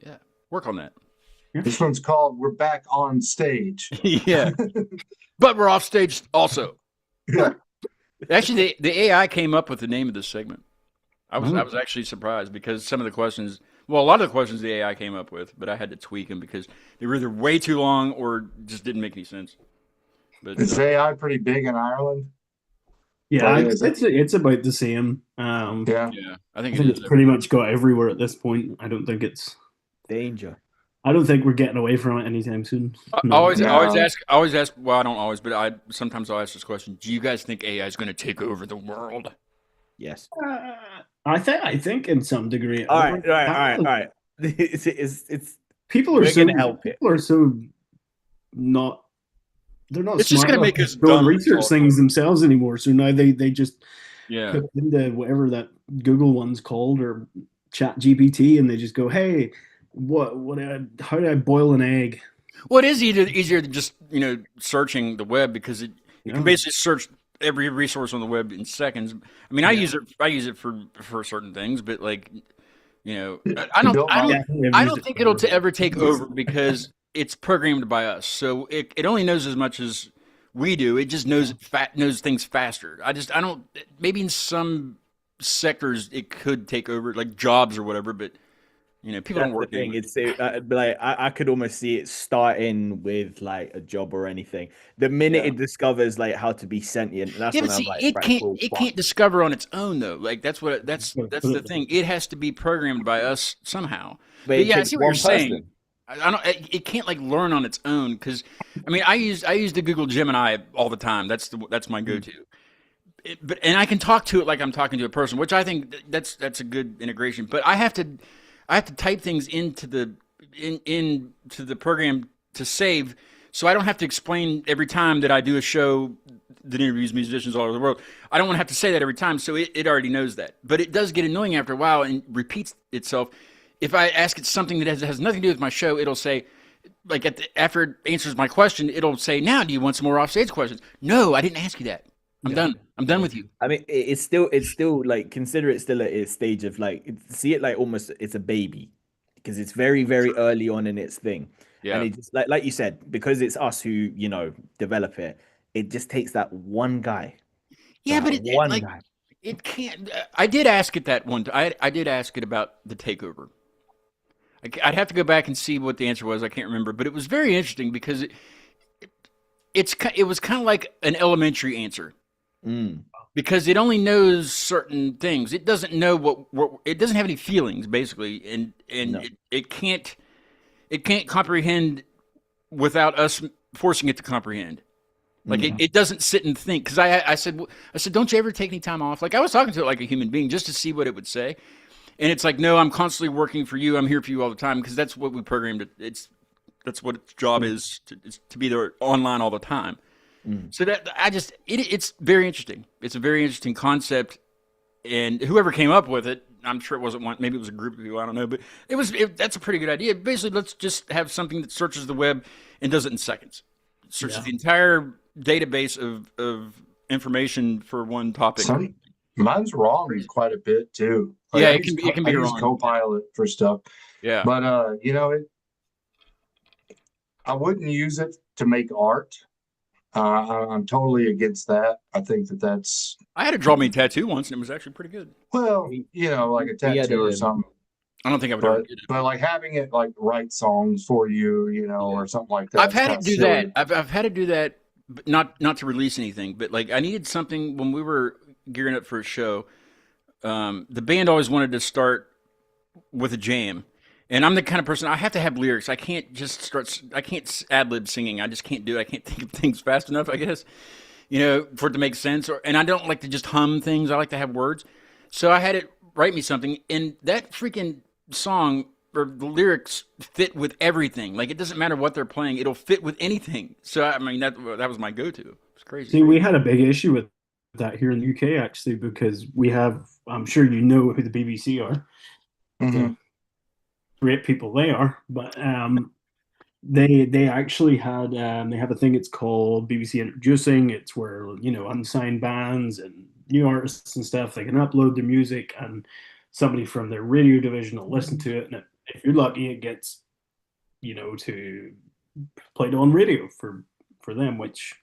Yeah, work on that. this one's called "We're Back on Stage." Yeah, but we're off stage also. Yeah. Actually, the AI came up with the name of this segment. I was actually surprised because some of the questions, well, a lot of the questions the AI came up with, but I had to tweak them because they were either way too long or just didn't make any sense. But Is AI pretty big in Ireland? Yeah, Is it? it's about the same. Yeah. yeah, I I think think it it's is. pretty much got everywhere at this point. I don't think Danger. we're getting away from it anytime soon. I No. always No. ask. Well, I don't always, but sometimes I'll ask this question: do you guys think AI is going to take over the world? Yes. I think in some degree. All right. It's People We're are so gonna help it. people are so not. They're not. It's just smart gonna enough make us to go and dumb. research things themselves anymore. So now they just Yeah. put into whatever that Google one's called or Chat GPT, and they just go, "Hey, how do I boil an egg?" Well, it is easier than just searching the web because you Yeah. can basically search every resource on the web in seconds. I mean, I use it for certain things, but like I don't think it'll ever take over because it's programmed by us. So it only knows as much as we do. It just knows things faster. I don't. Maybe in some sectors it could take over, like jobs or whatever, but people don't That's work. the thing. anymore. It's like I could almost see it starting with like a job or anything. The minute it discovers like how to be sentient, that's Yeah, when but I'm see, like, it right, can't cool, it fuck. can't discover on its own though. Like that's the thing. It has to be programmed by us somehow. But it yeah, I takes see what you're one saying. person. I don't. It can't like learn on its own because, I mean, I use the Google Gemini all the time. That's my go-to. And I can talk to it like I'm talking to a person, which I think that's a good integration. But I have to type things into the program to save, so I don't have to explain every time that I do a show that interviews musicians all over the world. I don't want to have to say that every time, so it already knows that. But it does get annoying after a while and repeats itself. If I ask it something that has nothing to do with my show, it'll say, like after it answers my question, it'll say, "Now, do you want some more offstage questions?" No, I didn't ask you that. I'm done. I'm done with you. I mean, it's still like consider it still at its stage of like see it like almost it's a baby because it's very very early on in its thing. Yeah. And it just like you said, because it's us who develop it. It just takes that one guy. Yeah, that but one guy. it can't. I did ask it that one. I did ask it about the takeover, I'd have to go back and see what the answer was. I can't remember, but it was very interesting because it was kind of like an elementary answer because it only knows certain things. It doesn't know what it doesn't have any feelings basically, and No. it can't comprehend without us forcing it to comprehend. Like it doesn't sit and think. Because I said, don't you ever take any time off? Like I was talking to it like a human being just to see what it would say. And it's like, no, I'm constantly working for you. I'm here for you all the time because that's what we programmed it. That's what its job is to be there online all the time. So that it's very interesting. It's a very interesting concept, and whoever came up with it, I'm sure it wasn't one. Maybe it was a group of people. I don't know, but that's a pretty good idea. Basically, let's just have something that searches the web and does it in seconds. Searches the entire database of information for one topic. Mine's wrong quite a bit too. Yeah, it can be I use wrong. Copilot for stuff. Yeah, but I wouldn't use it to make art. I'm totally against that. I think that's. I had to draw me a tattoo once, and it was actually pretty good. Well, like a tattoo or something. I don't think I would ever get it. But like having it like write songs for you, or something like that. I've had to do that. I've had to do that, but not to release anything. But like I needed something when we were gearing up for a show. The band always wanted to start with a jam, and I'm the kind of person I have to have lyrics. I can't just start. I can't ad lib singing. I just can't do it. I can't think of things fast enough, I guess, for it to make sense. And I don't like to just hum things. I like to have words. So I had it write me something, and that freaking song or the lyrics fit with everything. Like it doesn't matter what they're playing; it'll fit with anything. So I mean that was my go-to. It's crazy. See, we had a big issue with that here in the UK actually because we have. I'm sure you know who the BBC are. Great people they are, but they actually had they have a thing. It's called BBC Introducing. It's where unsigned bands and new artists and stuff, they can upload their music and somebody from their radio division will listen to it, and if you're lucky it gets to played on radio for them, which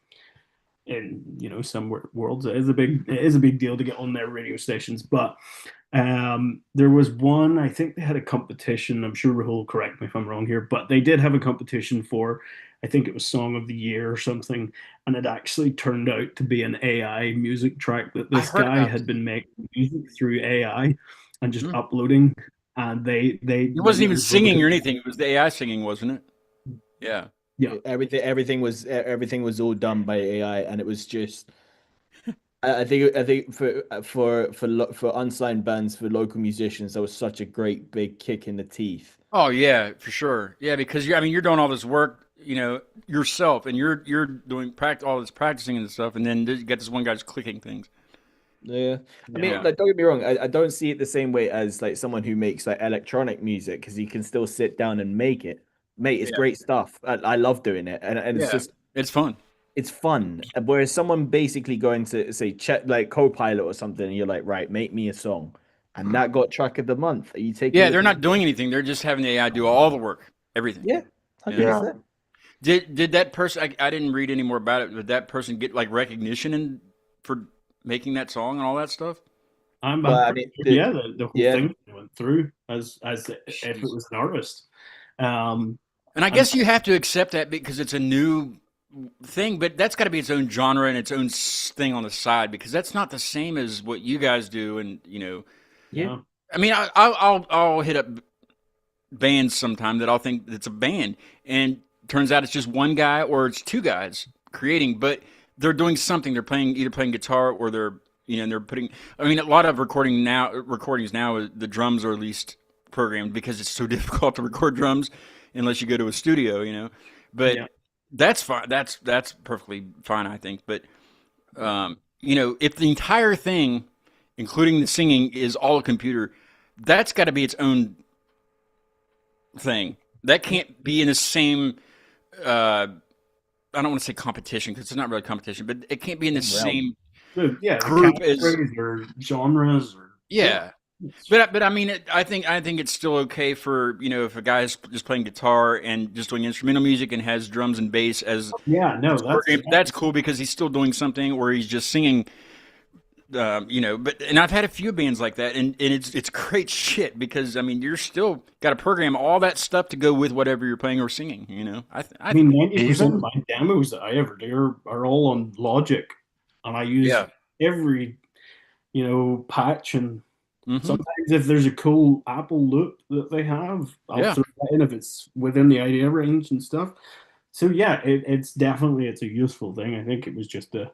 in some worlds it is a big deal to get on their radio stations. But there was one, I think they had a competition, I'm sure Rahul will correct me if I'm wrong here, but they did have a competition for, I think it was Song of the Year or something, and it actually turned out to be an AI music track that this guy had been making music through AI and just uploading, and they He wasn't even singing or anything. It was the AI singing, wasn't it? Yeah. Yeah. Everything was all done by AI, and it was just. I think for unsigned bands, for local musicians, that was such a great big kick in the teeth. Oh yeah, for sure. Yeah, because you're doing all this work, yourself, and you're doing all this practicing and stuff, and then you get this one guy just clicking things. Yeah, I mean, like, don't get me wrong, I don't see it the same way as like someone who makes like electronic music, because you can still sit down and make it. Mate, it's great stuff. I love doing it, and it's fun. It's fun. Whereas someone basically going to say check like Copilot or something, and you're like, right, make me a song, and that got track of the month. Are you taking? Yeah, they're not doing anything. They're just having the AI do all the work, everything. Yeah, 100%. Did that person? I didn't read any more about it. Did that person get like recognition for making that song and all that stuff? The whole thing went through as if it was an artist. And I guess you have to accept that because it's a new thing, but that's got to be its own genre and its own thing on the side, because that's not the same as what you guys do. And I mean, I'll hit up bands sometime that I'll think it's a band, and turns out it's just one guy or it's two guys creating, but they're doing something. They're either playing guitar or they're putting. I mean, a lot of recordings now, the drums are at least programmed because it's so difficult to record drums unless you go to a studio, But that's fine. That's perfectly fine, I think. But if the entire thing, including the singing, is all a computer, that's got to be its own thing. That can't be in the same. I don't want to say competition because it's not really competition, but it can't be in the same group as or genres. But I mean, I think it's still okay for if a guy's just playing guitar and just doing instrumental music and has drums and bass as that's cool because he's still doing something, or he's just singing But and I've had a few bands like that, and it's great shit because I mean you're still got to program all that stuff to go with whatever you're playing or singing. I mean, 90% Even of my demos that I ever do are all on Logic, and I use Yeah. every patch. And Mhm. sometimes if there's a cool Apple loop that they have, I'll Yeah. throw that in if it's within the idea range and stuff. So yeah, it's definitely a useful thing. I think it was just the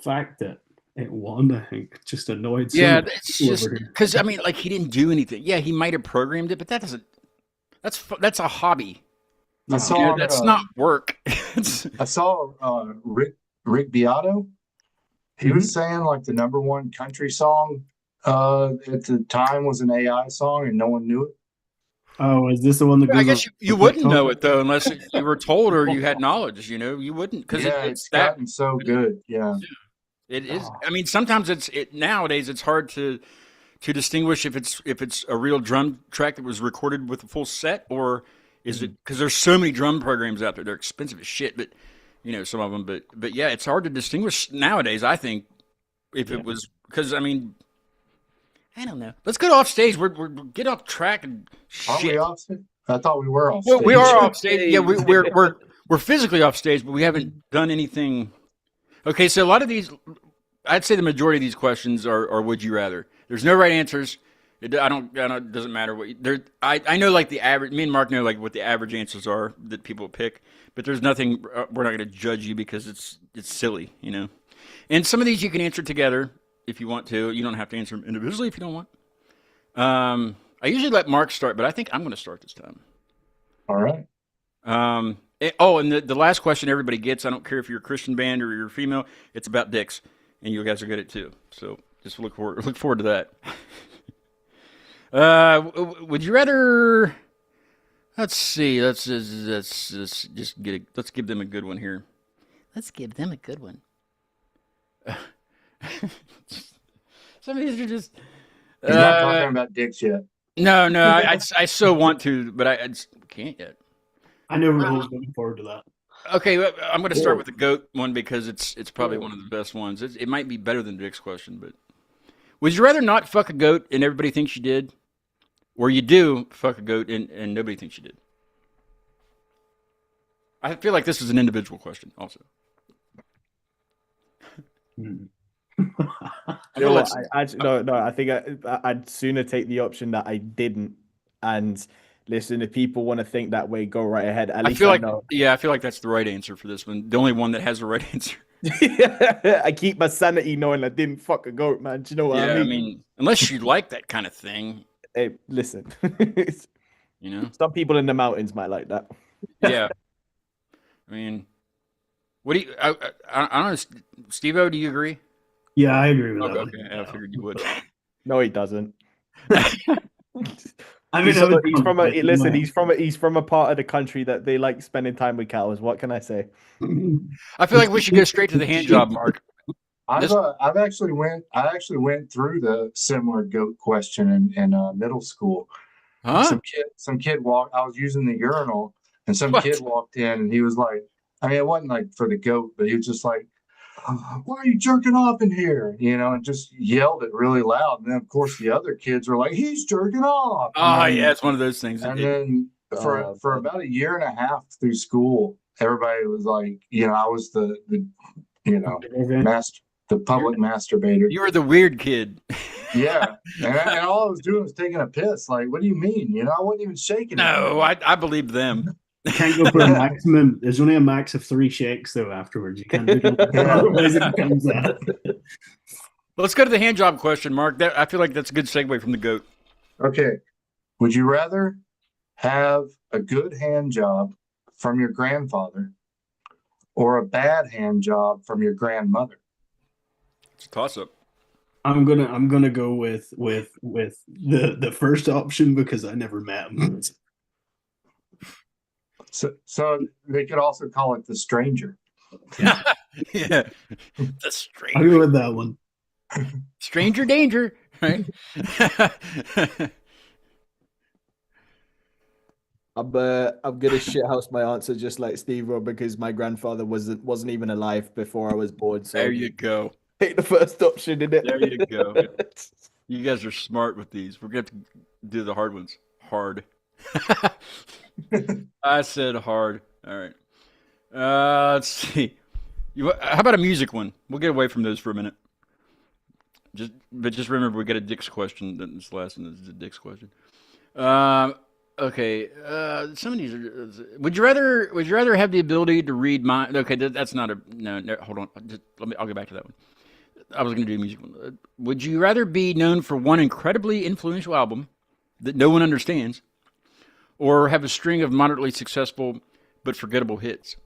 fact that it won. I think just annoyed some Yeah, of the it's people just over here. because I mean, like he didn't do anything. Yeah, he might have programmed it, but that doesn't. That's a hobby. I saw That's not work. I saw Rick Beato. He was saying like the number one country song at the time was an AI song and no one knew it. Oh, is this the one that I goes guess on you wouldn't TikTok? know it though, unless you were told or you had knowledge. You wouldn't because Yeah, it's gotten so good. Yeah. it is. I mean, sometimes nowadays it's hard to distinguish if it's a real drum track that was recorded with a full set or is it because there's so many drum programs out there. They're expensive as shit, but some of them. But yeah, it's hard to distinguish nowadays. I think if it was because I mean. I don't know. Let's go off stage. We're get off track and Aren't we shit. off stage? I thought we were off Well, stage. we are off stage. Yeah, we're physically off stage, but we haven't done anything. Okay, so a lot of these, I'd say the majority of these questions are would you rather. There's no right answers. It doesn't matter what I know like the average. Me and Mark know like what the average answers are that people pick, but there's nothing. We're not going to judge you because it's silly, And some of these you can answer together if you want to. You don't have to answer them individually if you don't want. I usually let Mark start, but I think I'm going to start this time. All right. And the last question everybody gets, I don't care if you're a Christian band or you're female, it's about dicks, and you guys are good at it too. So just look forward to that. Would you rather? Let's see. Let's just let's give them a good one here. Let's give them a good one. Some of these are just. He's not talking about dicks yet. No, I so want to, but I just can't yet. I know we're always looking forward to that. Okay, I'm going to start with the goat one because it's probably one of the best ones. It might be better than Dick's question, but would you rather not fuck a goat and everybody thinks you did, or you do fuck a goat and nobody thinks you did? I feel like this is an individual question, also. No, I think I'd sooner take the option that I didn't. And listen, if people want to think that way, go right ahead. At least I know. Yeah, I feel like that's the right answer for this one. The only one that has the right answer. I keep my sanity knowing I didn't fuck a goat, man. Do you know what I mean? I mean, unless you like that kind of thing. Hey, listen. Some people in the mountains might like that. Yeah. I mean, what do you? I don't know, Steve-O, do you agree? Yeah, I agree with that. Okay, I figured you would. No, he doesn't. I mean, he's from a part of the country that they like spending time with cows. What can I say? I feel like we should go straight to the hand job, Mark. I actually went through the similar goat question in middle school. Huh? Some kid walked. I was using the urinal, and some kid walked in, and he was like, I mean, it wasn't like for the goat, but he was just like, "Why are you jerking off in here?" And just yelled it really loud. And then, of course, the other kids were like, "He's jerking off." Yeah, it's one of those things. And then for about a year and a half through school, everybody was like, I was the the public masturbator. You were the weird kid. Yeah, and all I was doing was taking a piss. Like, what do you mean? I wasn't even shaking. No, I believe them. You can't go for a maximum. There's only a max of 3 shakes though. Afterwards, you can't do that. Otherwise, it comes out. Let's go to the hand job question, Mark. I feel like that's a good segue from the goat. Okay, would you rather have a good hand job from your grandfather or a bad hand job from your grandmother? It's a toss-up. I'm gonna go with the first option because I never met him. So they could also call it the stranger. Yeah, the stranger. I'll go with that one. Stranger danger, right? I'm gonna shithouse my answer just like Steve because my grandfather wasn't even alive before I was born. So there you go. Take the first option, innit? There you go. You guys are smart with these. We're going to have to do the hard ones. Hard. I said hard. All right. Let's see. How about a music one? We'll get away from those for a minute. Just remember, we got a Dick's question. This last one is a Dick's question. Okay. Some of these are. Would you rather have the ability to read mind? Okay, that's not a no. Hold on. I'll get back to that one. I was going to do a music one. Would you rather be known for one incredibly influential album that no one understands, or have a string of moderately successful but forgettable hits?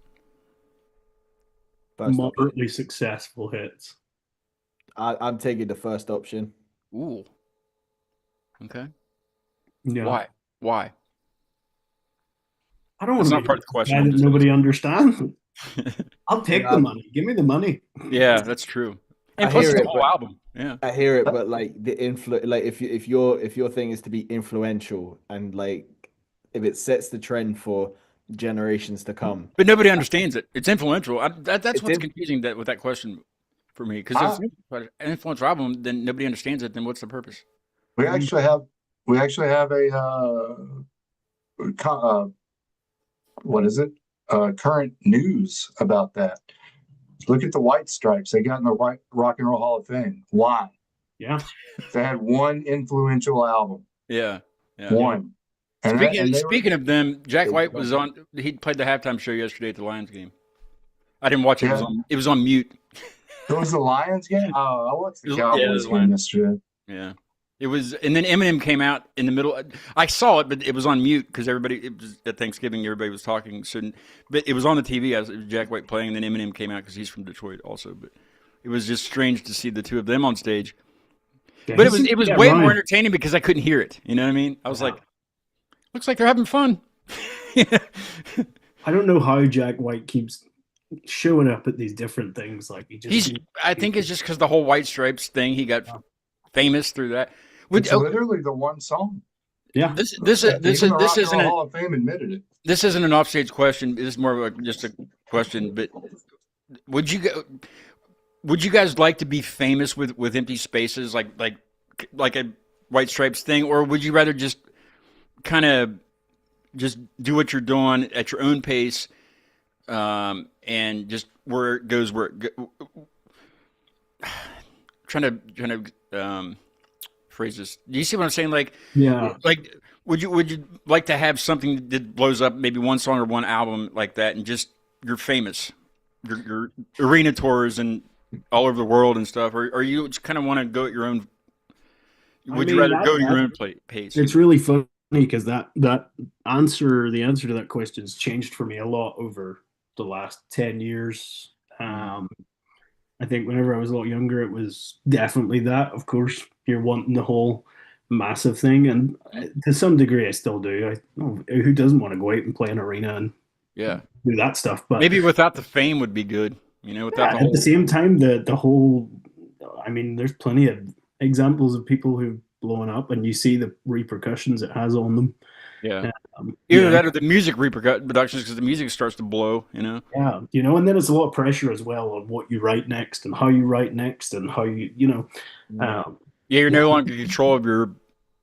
Moderately successful hits. I'm taking the first option. Ooh. Okay. Yeah. Why? I don't want That's to not be part of the question. that nobody understands. I'll take the money. Give me the money. Yeah, that's true. And I plus, hear it's it, a whole album. Yeah. I hear it, but like like if your thing is to be influential and like if it sets the trend for generations to come. But nobody understands it. It's influential. That's It's what's in- confusing with that question for me. Because if it's an influential album, then nobody understands it. Then what's the purpose? We actually have what is it? Current news about that. Look at the White Stripes. They got in the Rock and Roll Hall of Fame. Why? Yeah. They had one influential album. Yeah. Yeah. One. Speaking of them, Jack White was on. He played the halftime show yesterday at the Lions game. I didn't watch it. Yeah. It was on mute. It was the Lions game. Oh, I watched the Yeah, Cowboys the game Lions. yesterday. Yeah. It was, and then Eminem came out in the middle. I saw it, but it was on mute because it was at Thanksgiving. Everybody was talking. So, but it was on the TV. It was Jack White playing, and then Eminem came out because he's from Detroit also. But it was just strange to see the two of them on stage. Yeah, But it was way right. more entertaining because I couldn't hear it. You know what I mean? I was like, looks like they're having fun. I don't know how Jack White keeps showing up at these different things. Like I think it's just because the whole White Stripes thing. He got famous through that. It's literally the one song. Yeah. This Even the Rock and isn't Roll Hall of Fame admitted it. this isn't an offstage question. This is more of just a question. But would you guys like to be famous with empty spaces like a White Stripes thing, or would you rather just kind of just do what you're doing at your own pace, and just where it goes trying to phrase this. Do you see what I'm saying? Like, Yeah. like would you like to have something that blows up, maybe one song or one album like that, and just you're famous, your arena tours and all over the world and stuff, or you just kind of want to go at your own? Would you rather go at your own pace? It's really funny because the answer to that question has changed for me a lot over the last 10 years. I think whenever I was a lot younger, it was definitely that. Of course, you're wanting the whole massive thing, and to some degree, I still do. Who doesn't want to go out and play an arena and do that stuff? But maybe without the fame would be good. Without at the same time, the whole. I mean, there's plenty of examples of people who've blown up, and you see the repercussions it has on them. Yeah. Either that or the music reproductions, because the music starts to blow, Yeah, and then it's a lot of pressure as well on what you write next and how you write next and how you're no longer in control of your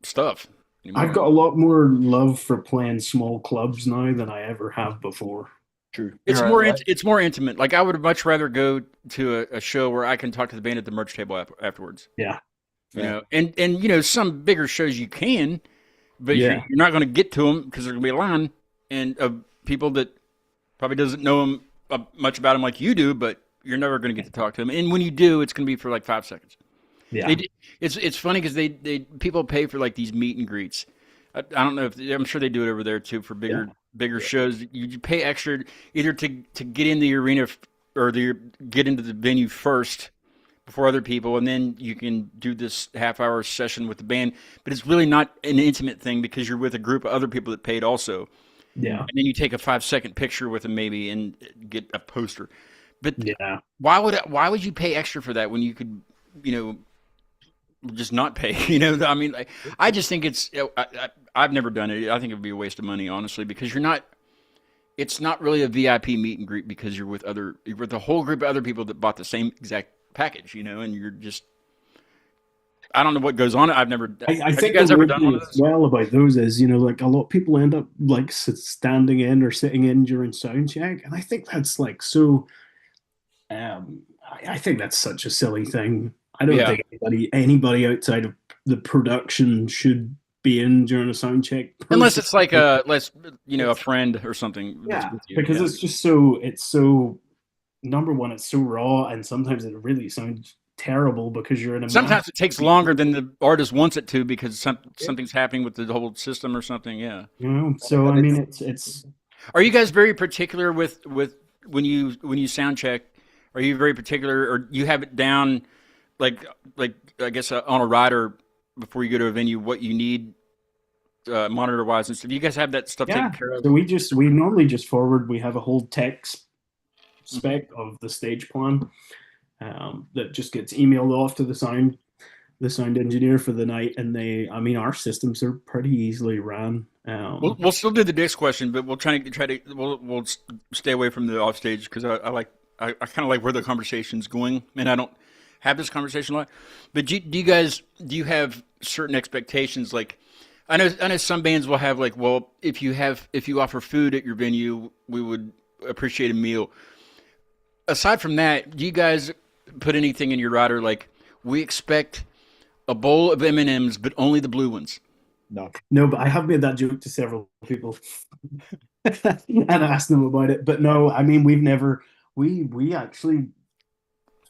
stuff anymore. I've got a lot more love for playing small clubs now than I ever have before. True. It's more intimate. Like I would much rather go to a show where I can talk to the band at the merch table afterwards. Yeah. And some bigger shows you can, but you're not going to get to them because there's going to be a line and of people that probably doesn't know them much about them like you do, but you're never going to get to talk to them. And when you do, it's going to be for like 5 seconds. Yeah, it's funny because people pay for like these meet and greets. I don't know I'm sure they do it over there too for bigger shows. You pay extra either to get in the arena or get into the venue first before other people, and then you can do this half-hour session with the band. But it's really not an intimate thing because you're with a group of other people that paid also. Yeah. And then you take a 5-second picture with them maybe and get a poster. But why would you pay extra for that when you could, just not pay? I mean, I just think I've never done it. I think it would be a waste of money, honestly, because it's not really a VIP meet and greet because you're with a whole group of other people that bought the same exact package, and you're just, I don't know what goes on. I've never. I Have you think guys the ever weird done thing one of as those? well about those is, like a lot of people end up like standing in or sitting in during sound check, and I think that's like so. I think that's such a silly thing. I don't Yeah. think anybody outside of the production should be in during a sound check. Unless it's like personally. a friend or something that's Yeah, with you. because Yeah. it's just it's so number one, it's so raw, and sometimes it really sounds terrible because you're in a mass. Sometimes it takes longer than the artist wants it to because something's happening with the whole system or something. Yeah. So And I mean, it's Are you guys very particular with when you sound check? Are you very particular, or you have it down like I guess on a rider before you go to a venue what you need monitor wise and stuff? Do you guys have that stuff taken care of? So we normally just forward. We have a whole text spec of the stage plan that just gets emailed off to the sound engineer for the night, and our systems are pretty easily ran. We'll still do the next question, but we'll try to we'll stay away from the off stage because I kind of like where the conversation's going, and I don't have this conversation a lot. But do you have certain expectations? Like, I know some bands will have like, well, if you offer food at your venue, we would appreciate a meal. Aside from that, do you guys put anything in your rider like we expect a bowl of M&Ms, but only the blue ones? No, but I have made that joke to several people and asked them about it. But no, I mean, we actually,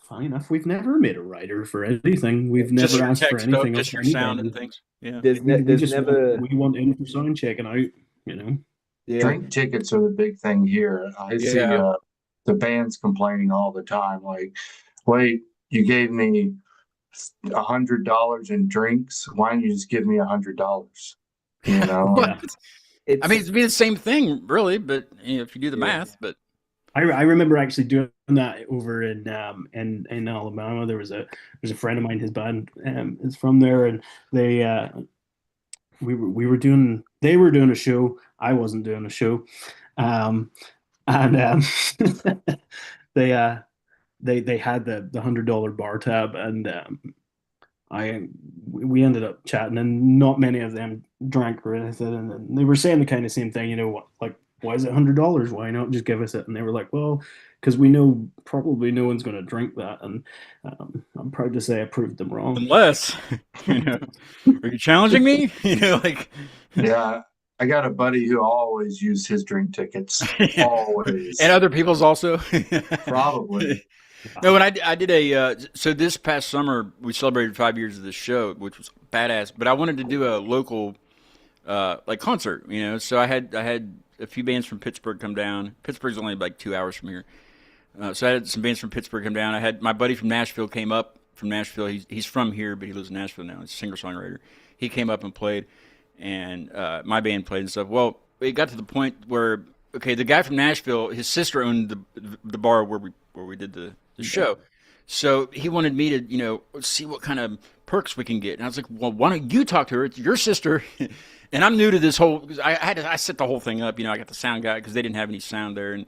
funny enough, we've never made a rider for anything. We've Just never your asked for text anything stuff, of just your anybody. sound and things. Yeah. There's never. We want in for sound checking out. Yeah. Drink tickets are the big thing here. I see the bands complaining all the time. Like, wait, you gave me $100 in drinks. Why don't you just give me $100? What? It's, I mean, it'd be the same thing, really, but if you do the math, but I remember actually doing that over in Alabama. There's a friend of mine. His band is from there, and they we were doing a show. I wasn't doing a show, and they had the $100 bar tab, and we ended up chatting, and not many of them drank or anything, and they were saying the kind of same thing. Like, why is it $100? Why not just give us it? And they were like, well, because we know probably no one's going to drink that, and I'm proud to say I proved them wrong. unless, are you challenging me? Like, yeah, I got a buddy who always used his drink tickets. Always. and other people's also. Probably. No, when I did so this past summer we celebrated 5 years of this show, which was badass. But I wanted to do a local like concert, So I had a few bands from Pittsburgh come down. Pittsburgh's only like 2 hours from here, so I had some bands from Pittsburgh come down. I had my buddy from Nashville came up from Nashville. He's from here, but he lives in Nashville now. He's a singer songwriter. He came up and played, and my band played and stuff. Well, it got to the point where the guy from Nashville, his sister owned the bar where we did the show. So he wanted me to, see what kind of perks we can get. And I was like, well, why don't you talk to her? It's your sister. And I'm new to this whole, because I set the whole thing up. I got the sound guy because they didn't have any sound there. And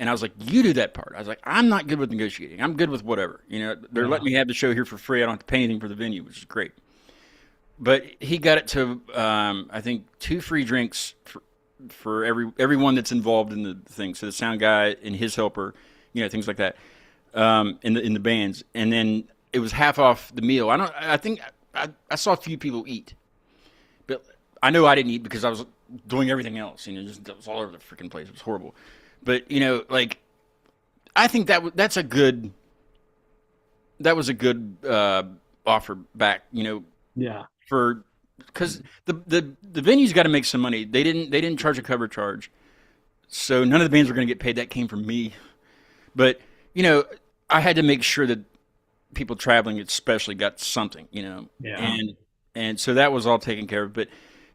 I was like, you do that part. I was like, I'm not good with negotiating. I'm good with whatever. They're letting me have the show here for free. I don't have to pay anything for the venue, which is great. But he got it to, I think, 2 free drinks for everyone that's involved in the thing. So the sound guy and his helper, things like that. In the bands, and then it was half off the meal. I think I saw a few people eat, but I know I didn't eat because I was doing everything else. That was all over the freaking place. It was horrible. But like, I think that was a good offer back. Yeah. Because the venue's got to make some money. They didn't charge a cover charge, so none of the bands were going to get paid. That came from me, but. I had to make sure that people traveling especially got something, Yeah. And so that was all taken care of. But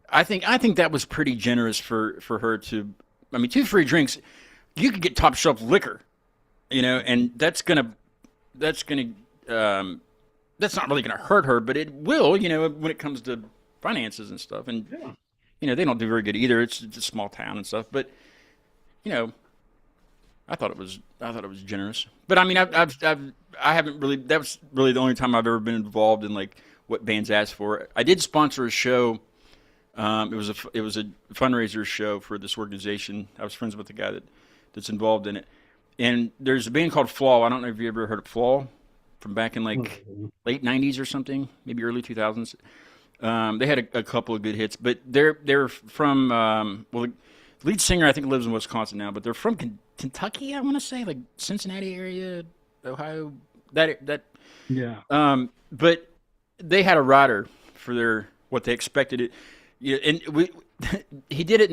I think that was pretty generous for her to, 2 free drinks, you could get top shelf liquor, and that's not really gonna hurt her, but it will, when it comes to finances and stuff. And they don't do very good either. It's a small town and stuff, but I thought it was generous, but I mean, I haven't really. That was really the only time I've ever been involved in like what bands asked for. I did sponsor a show. It was a fundraiser show for this organization. I was friends with the guy that's involved in it. And there's a band called Flaw. I don't know if you ever heard of Flaw from back in like late '90s or something, maybe early 2000s. They had a couple of good hits, but they're from well, the lead singer I think lives in Wisconsin now, but they're from Kentucky. I want to say like Cincinnati area, Ohio. That but they had a rider for their what they expected it. Yeah, and he did it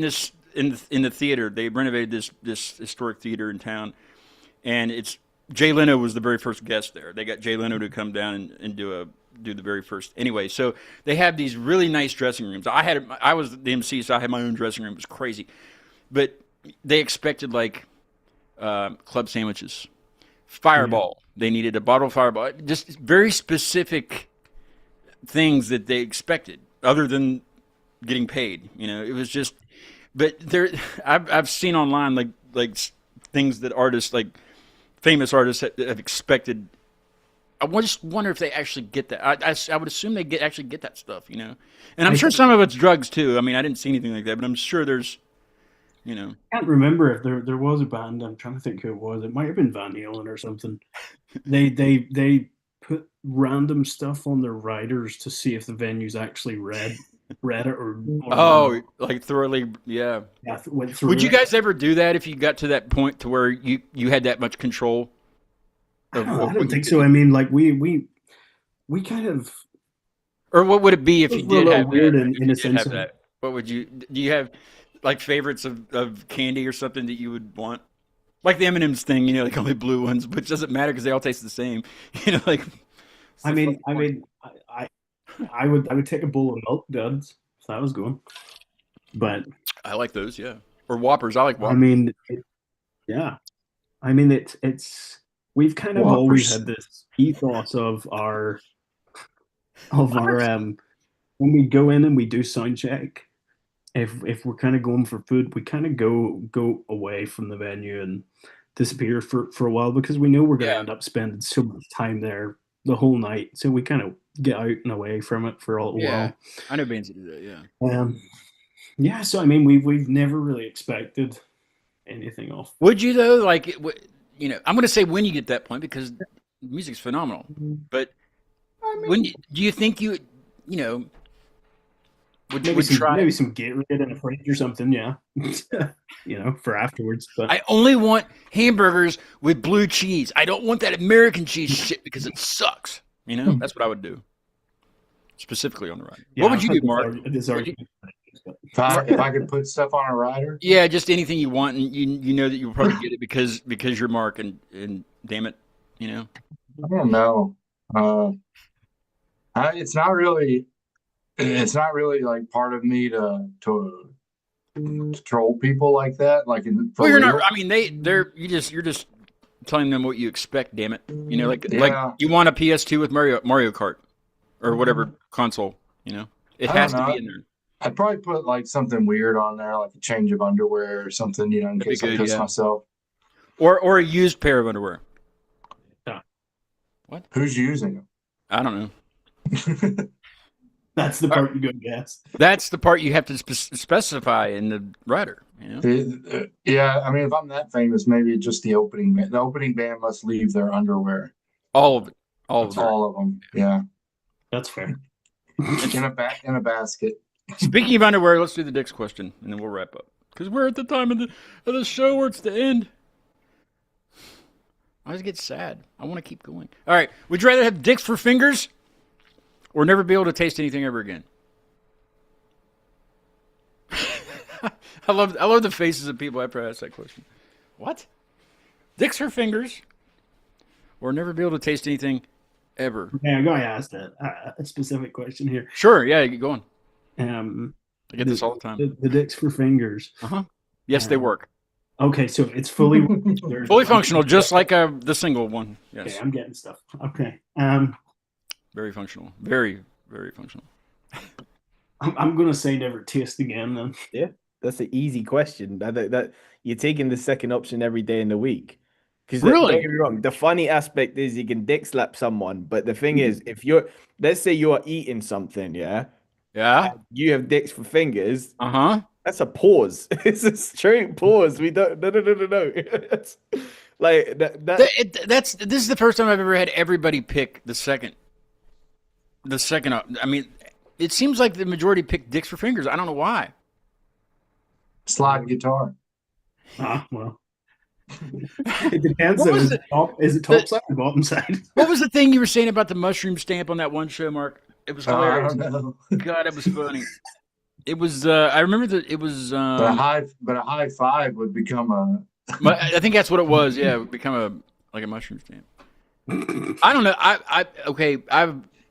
in the theater. They renovated this historic theater in town, and Jay Leno was the very first guest there. They got Jay Leno to come down and do the very first. Anyway, so they have these really nice dressing rooms. I was the MC, so I had my own dressing room. It was crazy, but they expected like club sandwiches, Fireball. They needed a bottle of Fireball. Just very specific things that they expected, other than getting paid. It was just. But I've seen online like things that artists, like famous artists, have expected. I just wonder if they actually get that. I would assume they actually get that stuff, And I'm sure some of it's drugs too. I mean, I didn't see anything like that, but I'm sure there's, I can't remember if there was a band. I'm trying to think who it was. It might have been Van Halen or something. They put random stuff on their riders to see if the venues actually read it or like thoroughly, yeah. Went through. Would you guys ever do that if you got to that point to where you had that much control? I don't think so. I mean, like we kind of. Or what would it be if you did have weird that? In a sense of that? What would you? Do you have like favorites of candy or something that you would want? Like the M&M's thing, like only blue ones, which doesn't matter because they all taste the same. Like. I would take a bowl of milk duds if that was going. But I like those, yeah. Or Whoppers. I like Whoppers. I mean, yeah. I mean, it's we've kind of always had this ethos of our when we go in and we do sound check. If we're kind of going for food, we kind of go away from the venue and disappear for a while because we know we're going to end up spending so much time there the whole night. So we kind of get out and away from it for a little while. I know bands that do that, yeah. So I mean, we've never really expected anything off. Would you though? Like, I'm going to say when you get that point because music's phenomenal. But do you think you would try maybe some Gatorade in a fridge or something? Yeah, for afterwards. But I only want hamburgers with blue cheese. I don't want that American cheese shit because it sucks. That's what I would do. Specifically on the rider. Yeah, what would you do, Mark? If I could put stuff on a rider? Yeah, just anything you want, and you know that you'll probably get it because you're Mark, and damn it, I don't know. It's not really like part of me to troll people like that. Like, you're not. I mean, you're just telling them what you expect. Damn it, like you want a PS2 with Mario Kart or whatever console. It has to be in there. I'd probably put like something weird on there, like a change of underwear or something, in case I piss myself. Or a used pair of underwear. Yeah. What? Who's using them? I don't know. That's the part you go guess. That's the part you have to specify in the rider. Yeah, I mean, if I'm that famous, maybe just the opening band. The opening band must leave their underwear. All of it. All of them. Yeah. That's fair. In a basket. Speaking of underwear, let's do the Dick's question, and then we'll wrap up. Because we're at the time of the show where it's the end. I just get sad. I want to keep going. All right. Would you rather have dicks for fingers or never be able to taste anything ever again? I love the faces of people after I ask that question. What? Dicks for fingers or never be able to taste anything ever? Yeah, I'm going to ask a specific question here. Sure. Yeah, get going. I get this all the time. The dicks for fingers. Yes, they work. Okay, so it's fully functional, just like the single one. Yes. Okay, I'm getting stuff. Okay. Very functional. Very, very functional. I'm gonna say never taste again then. Yeah. That's an easy question. That you're taking the second option every day in the week. Because don't Really? get me wrong, the funny aspect is you can dick slap someone, but the thing is, if let's say you are eating something, yeah, Yeah. you have dicks for fingers. Uh-huh. That's a pause. It's a straight pause. We don't. No, no, no, no, no. It's like This is the first time I've ever had everybody pick the second. I mean, it seems like the majority pick dicks for fingers. I don't know why. Slide guitar. Well. It depends. What Though. was Is it top side or bottom side? What was the thing you were saying about the mushroom stamp on that one show, Mark? It was I hilarious. don't know. God, it was funny. It was. I remember that it was. But a high five would become a. I think that's what it was. Yeah, it would become a mushroom stamp. I don't know. Okay.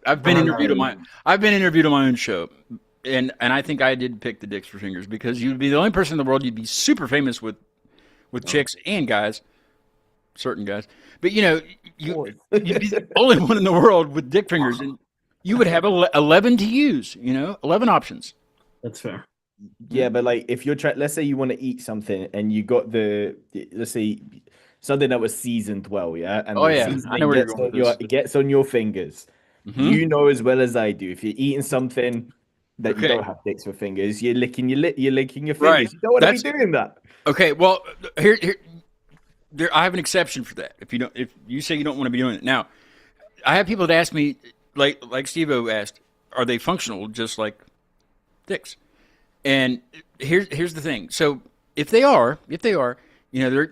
I've been interviewed on my own show, and I think I did pick the dicks for fingers because you'd be the only person in the world you'd be super famous with chicks and guys, certain guys. But you'd be the only one in the world with dick fingers, and you would have 11 to use. 11 options. That's fair. Yeah, but like if you're trying, let's say you want to eat something and you got let's say something that was seasoned well, yeah, and I know where you're going with this. it gets on your fingers. Mm-hmm. You know as well as I do, if you're eating something that you don't have dicks for fingers, you're licking your fingers. Right. You don't want to be doing that. Okay, well, I have an exception for that. If you say you don't want to be doing it now, I have people that ask me, like Steve-O asked, are they functional just like dicks? And here's the thing. So if they are, they're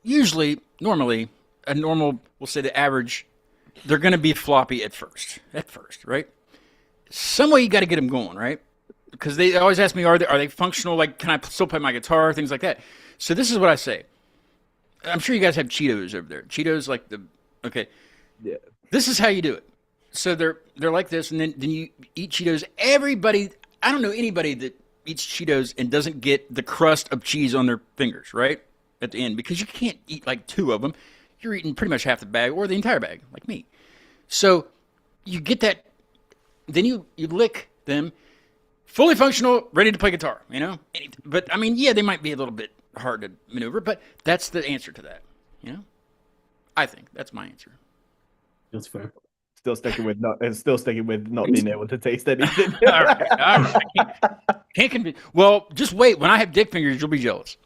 usually normally we'll say the average, they're going to be floppy at first, right? Some way you got to get them going, right? Because they always ask me, are they functional? Like, can I still play my guitar? Things like that. So this is what I say. I'm sure you guys have Cheetos over there. Cheetos, okay. Yeah. This is how you do it. So they're like this, and then you eat Cheetos. Everybody, I don't know anybody that eats Cheetos and doesn't get the crust of cheese on their fingers, right? At the end, because you can't eat like 2 of them. You're eating pretty much half the bag or the entire bag, like me. So you get that, then you lick them. Fully functional, ready to play guitar, But, I mean, yeah, they might be a little bit hard to maneuver, but that's the answer to that, I think that's my answer. That's fair. Still sticking with not being able to taste anything. All right. Can't convince. Well, just wait. When I have dick fingers, you'll be jealous.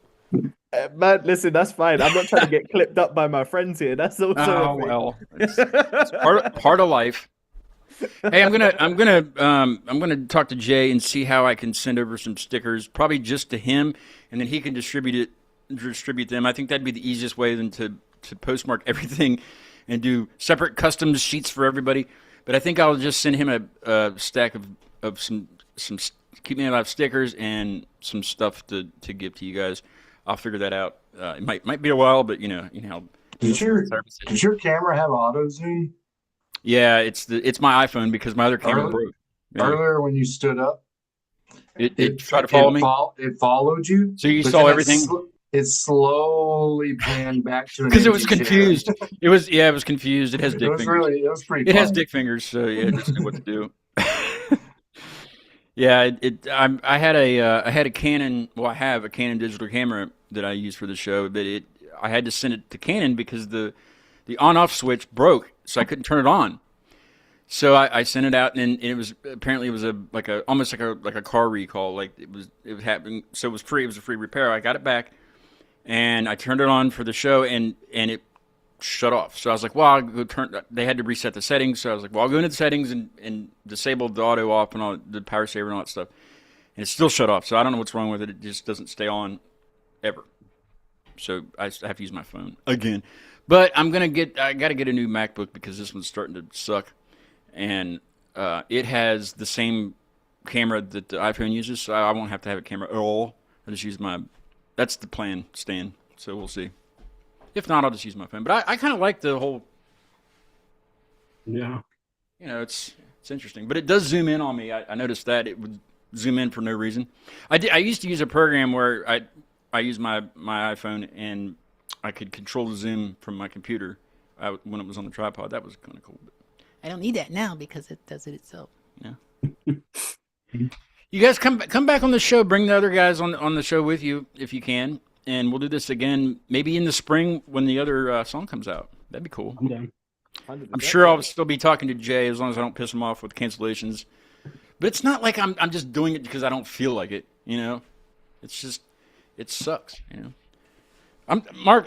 Man, listen, that's fine. I'm not trying to get clipped up by my friends here. That's also it's part of life. Hey, I'm gonna talk to Jay and see how I can send over some stickers, probably just to him, and then he can distribute them. I think that'd be the easiest way than to postmark everything and do separate custom sheets for everybody. But I think I'll just send him a stack of some Keep Me Alive stickers and some stuff to give to you guys. I'll figure that out. It might be a while, but Does your camera have auto zoom? Yeah, it's my iPhone because my other camera broke. Yeah. Earlier when you stood up, it tried to follow me. It followed you. So you saw everything. It slowly panned back to because it was confused. It was confused. It has dick fingers. It was pretty. It has dick fingers, so yeah, it just knew what to do. Yeah, I had a Canon. Well, I have a Canon digital camera that I use for the show, but I had to send it to Canon because the on-off switch broke, so I couldn't turn it on. So I sent it out, and it was almost like a car recall. Like it was happening. So it was free. It was a free repair. I got it back, and I turned it on for the show, and it shut off. So I was like, well, I'll go they had to reset the settings. So I was like, well, I'll go into the settings and disable the auto off and all the power saver and all that stuff. And it still shut off. So I don't know what's wrong with it. It just doesn't stay on ever. So I have to use my phone again. But I got to get a new MacBook because this one's starting to suck. And it has the same camera that the iPhone uses. So I won't have to have a camera at all. I just use that's the plan, Stan. So we'll see. If not, I'll just use my phone. But I kind of like the whole. Yeah. It's interesting, but it does zoom in on me. I noticed that it would zoom in for no reason. I used to use a program where I use my iPhone and I could control the zoom from my computer when it was on the tripod. That was kind of cool. But I don't need that now because it does it itself. Yeah. You guys come back on the show. Bring the other guys on the show with you if you can, and we'll do this again maybe in the spring when the other song comes out. That'd be cool. I'm down. 100%. I'm sure I'll still be talking to Jay as long as I don't piss him off with cancellations. But it's not like I'm just doing it because I don't feel like it. It's just it sucks.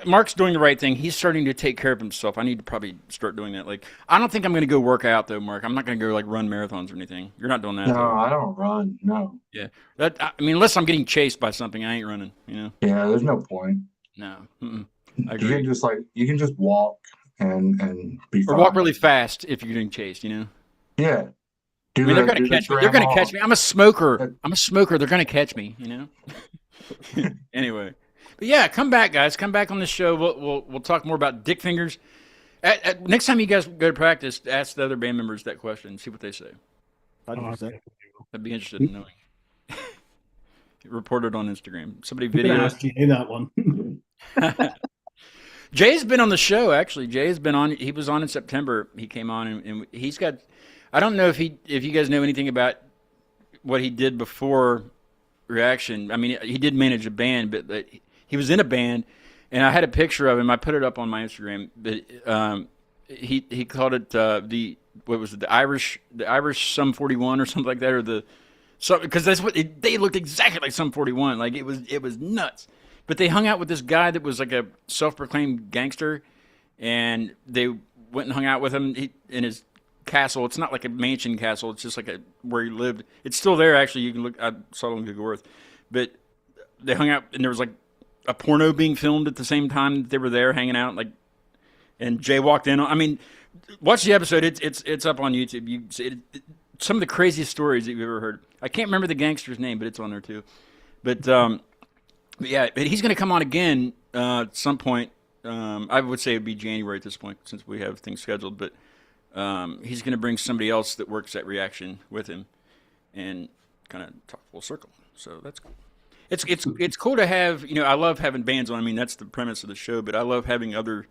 Mark's doing the right thing. He's starting to take care of himself. I need to probably start doing that. Like, I don't think I'm going to go work out though, Mark. I'm not going to go like run marathons or anything. You're not doing that. No, though. I don't run. No. Yeah. Unless I'm getting chased by something, I ain't running. Yeah, there's no point. No. I You agree. can just walk and be Or fine. walk really fast if you're getting chased. Yeah. I mean, they're going to catch me. They're going to catch me. I'm a smoker. They're going to catch me. Anyway. But yeah, come back, guys. Come back on the show. We'll talk more about dick fingers. Next time you guys go to practice, ask the other band members that question. See what they say. 100%. I'd be interested in knowing. Report it on Instagram. Somebody I'm gonna video. ask Jay that one. Jay's been on the show actually. Jay's been on. He was on in September. He came on and he's got. I don't know if you guys know anything about what he did before Reaction. I mean, he did manage a band, but he was in a band, and I had a picture of him. I put it up on my Instagram. But he called it the Irish Sum 41 or something like that, or because that's what they looked exactly like Sum 41. Like it was nuts. But they hung out with this guy that was like a self-proclaimed gangster, and they went and hung out with him in his castle. It's not like a mansion castle. It's just like where he lived. It's still there, actually. You can look. I saw it on Google Earth. But they hung out, and there was like a porno being filmed at the same time that they were there hanging out. And Jay walked in. I mean, watch the episode. It's up on YouTube. You see some of the craziest stories that you've ever heard. I can't remember the gangster's name, but it's on there too. But yeah, but he's going to come on again at some point. I would say it'd be January at this point since we have things scheduled. But he's going to bring somebody else that works at Reaction with him and kind of talk full circle. So that's cool. It's cool to have. I love having bands on. I mean, that's the premise of the show. But I love having other,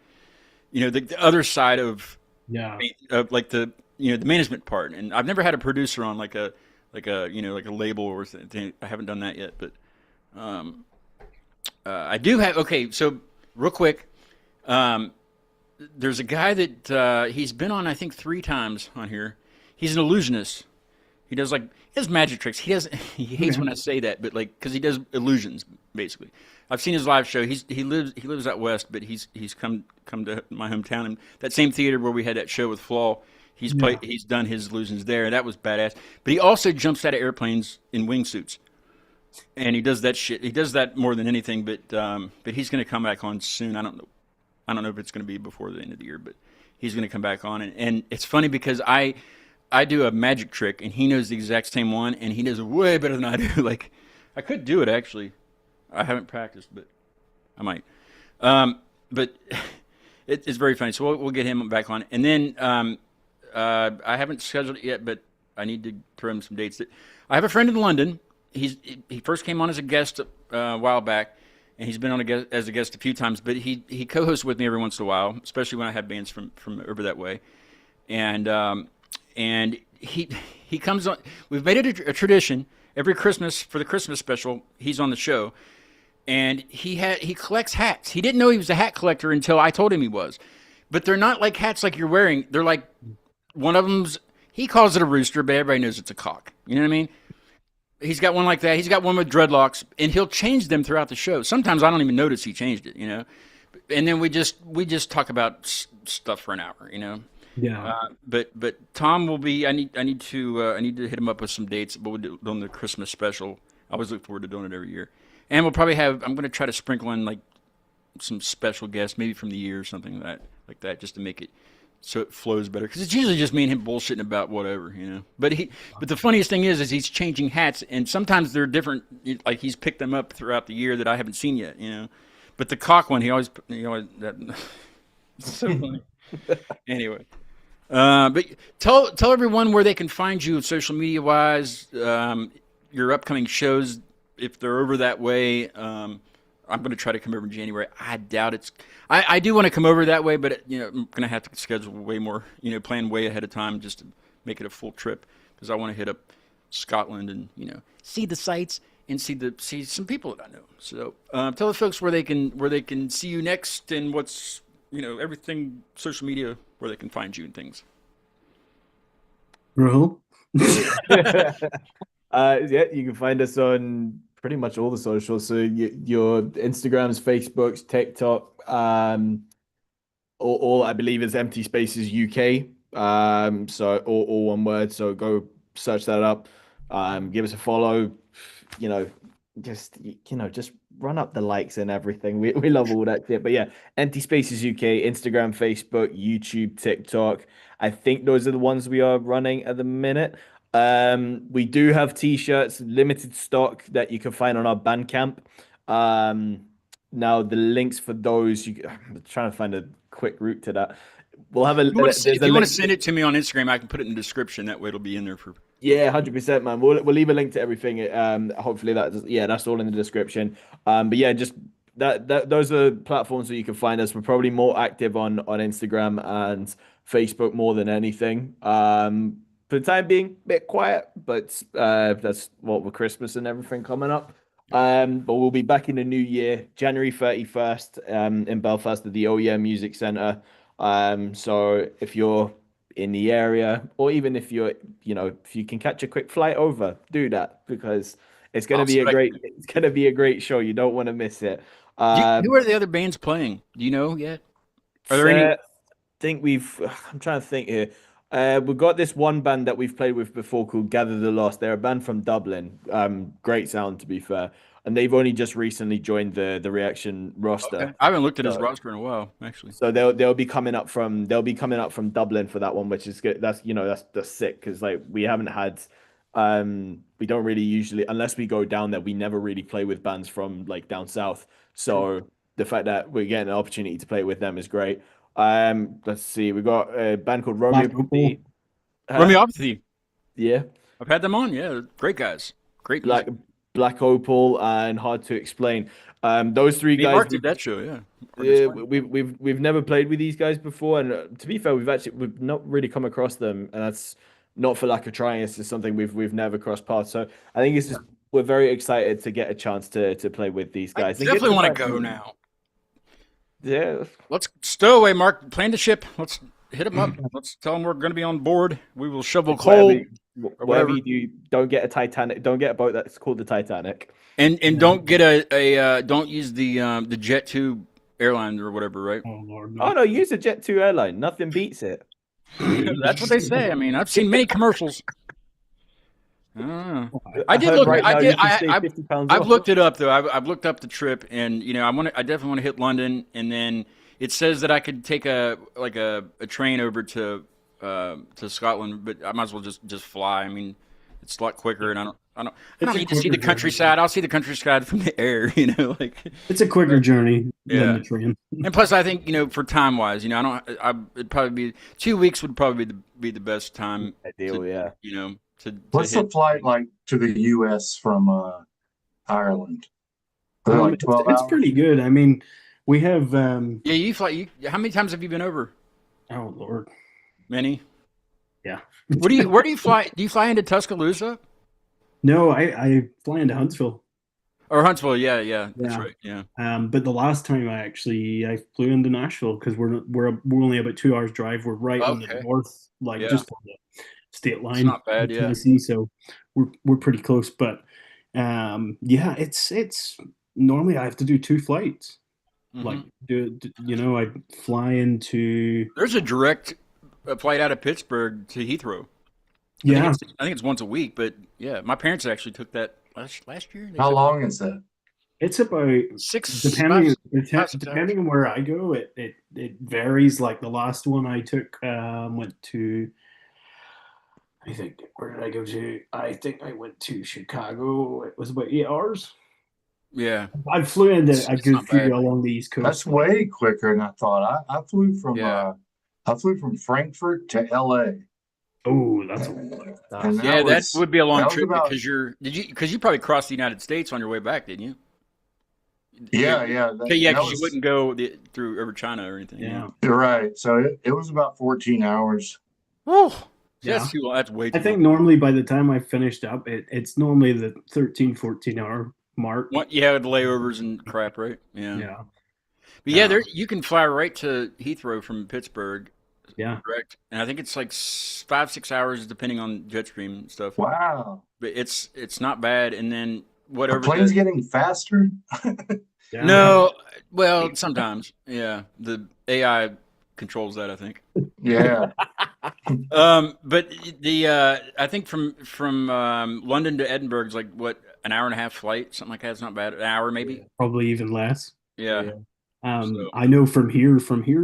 the other side of like the the management part. And I've never had a producer on like a label or something. I haven't done that yet. But I do have. Okay, so real quick, there's a guy that he's been on, I think 3 times on here. He's an illusionist. He does magic tricks. He hates when I say that, but because he does illusions basically. I've seen his live show. He lives out west, but he's come to my hometown, and that same theater where we had that show with Flaw. He's done his illusions there. That was badass. But he also jumps out of airplanes in wingsuits. And he does that shit. He does that more than anything. But he's going to come back on soon. I don't know if it's going to be before the end of the year, but he's going to come back on. And it's funny because I do a magic trick, and he knows the exact same one, and he does it way better than I do. I could do it actually. I haven't practiced, but I might. But it's very funny. So we'll get him back on, and then I haven't scheduled it yet, but I need to throw him some dates. I have a friend in London. He first came on as a guest a while back, and he's been on as a guest a few times. But he co-hosts with me every once in a while, especially when I have bands from over that way. And he comes on. We've made it a tradition every Christmas for the Christmas special. He's on the show, and he collects hats. He didn't know he was a hat collector until I told him he was. But they're not like hats like you're wearing. They're like one of them's. He calls it a rooster, but everybody knows it's a cock. You know what I mean? He's got one like that. He's got one with dreadlocks, and he'll change them throughout the show. Sometimes I don't even notice he changed it, And then we just talk about stuff for an hour, Yeah. But Tom will be. I need to hit him up with some dates. But we'll do on the Christmas special. I always look forward to doing it every year, and we'll probably have. I'm going to try to sprinkle in some special guests, maybe from the year or something like that, just to make it so it flows better. Because it's usually just me and him bullshitting about whatever, But the funniest thing is he's changing hats, and sometimes they're different. Like he's picked them up throughout the year that I haven't seen yet, But the cock one, he always that. It's so funny. Anyway, but tell everyone where they can find you social media wise. Your upcoming shows, if they're over that way. I'm going to try to come over in January. I doubt it's. I do want to come over that way, but I'm going to have to schedule way more. Plan way ahead of time just to make it a full trip because I want to hit up Scotland, and see the sights and see some people that I know. So tell the folks where they can see you next, and what's everything social media where they can find you and things. Rahul? Yeah, you can find us on pretty much all the socials. So your Instagrams, Facebooks, TikTok, all I believe is Empty Spaces UK. So all one word. So go search that up. Give us a follow. Just run up the likes and everything. We love all that shit. But yeah, Empty Spaces UK, Instagram, Facebook, YouTube, TikTok. I think those are the ones we are running at the minute. We do have t-shirts, limited stock that you can find on our Bandcamp. Now the links for those, I'm trying to find a quick route to that. We'll have if you want to send it to me on Instagram, I can put it in the description. That way it'll be in there for. Yeah, 100%, man. We'll leave a link to everything. Hopefully that's all in the description. But yeah, just those are platforms where you can find us. We're probably more active on Instagram and Facebook more than anything. For the time being, a bit quiet, but that's what with Christmas and everything coming up. But we'll be back in the new year, January 31st, in Belfast at the OEM Music Centre. So if you're in the area, or even if if you can catch a quick flight over, do that, because it's going to be a great show. You don't want to miss it. Who are the other bands playing? Do you know yet? Are there any? I'm trying to think here. We've got this one band that we've played with before called Gather the Lost. They're a band from Dublin. Great sound, to be fair. And they've only just recently joined the Reaction roster. Okay. I haven't looked at his roster in a while, actually. So they'll be coming up from Dublin for that one, which is good. That's sick, because like we haven't had we don't really usually, unless we go down there, we never really play with bands from like down south. So the fact that we're getting an opportunity to play with them is great. Let's see. We got a band called Romeopathy. Romeopathy. Yeah, I've had them on. Yeah, great guys. Great music. Black Opal and Hard to Explain. Those three guys. Mark did that show. Yeah. Yeah, we've never played with these guys before, and to be fair, we've not really come across them, and that's not for lack of trying. It's just something we've never crossed paths. So I think it's just we're very excited to get a chance to play with these guys. I definitely want to go now. Yeah. Let's stow away, Mark. Plan the ship. Let's hit them up. Let's tell them we're going to be on board. We will shovel coal. Whatever you do, don't get a Titanic. Don't get a boat that's called the Titanic. And don't get don't use the Jet2 airline or whatever, right? Oh Lord, no. Oh no, use a Jet2 airline. Nothing beats it. That's what they say. I mean, I've seen many commercials. I did look. Right I've looked it up though. I've looked up the trip, and I definitely want to hit London, and then it says that I could take a train over to Scotland, but I might as well just fly. I mean, it's a lot quicker, and I don't need to see the countryside. I'll see the countryside from the air. It's a quicker journey than the train. And plus, I think for time wise, it'd probably be 2 weeks would probably be the best time. Ideal, yeah. What's the flight like to the U.S. from Ireland? Like 12 hours? It's pretty good. I mean, we have. Yeah, you fly. How many times have you been over? Oh Lord, many. Yeah. Where do you fly? Do you fly into Tuscaloosa? No, I fly into Huntsville. Or Huntsville, yeah, that's right, yeah. But the last time I flew into Nashville, because we're only about 2 hours drive. We're right on the north, just on the state line. It's not bad, yeah. Tennessee, so we're pretty close. But it's normally I have to do 2 flights. Mm-hmm. I fly into. There's a direct flight out of Pittsburgh to Heathrow. Yeah, I think it's once a week, but yeah, my parents actually took that last year. How long is that? It's about 6 depending on where I go. It varies. Like the last one I took went to. I think where did I go to? I think I went to Chicago. It was about 8 hours. Yeah, I flew into. I go through along the East Coast. That's way quicker than I thought. I flew from Frankfurt to L.A. Oh, that's that would be a long trip because you probably crossed the United States on your way back, didn't you? Yeah. Because you wouldn't go through over China or anything. Yeah, you're right. So it was about 14 hours. Oh, See, that's too long. That's way too I think long. normally by the time I finished up, it's normally the 13, 14 hour mark. What? Yeah, with layovers and crap, right? Yeah. Yeah. But yeah, there you can fly right to Heathrow from Pittsburgh. Yeah. Correct. And I think it's like 5-6 hours depending on Jetstream and stuff. Wow. But it's not bad. And then Are whatever. planes getting faster? Yeah. No, well, sometimes. Yeah, the AI controls that, I think. Yeah. But I think from London to Edinburgh is like what, an hour and a half flight, something like that. It's not bad. An hour maybe. Probably even less. Yeah. So- I know from here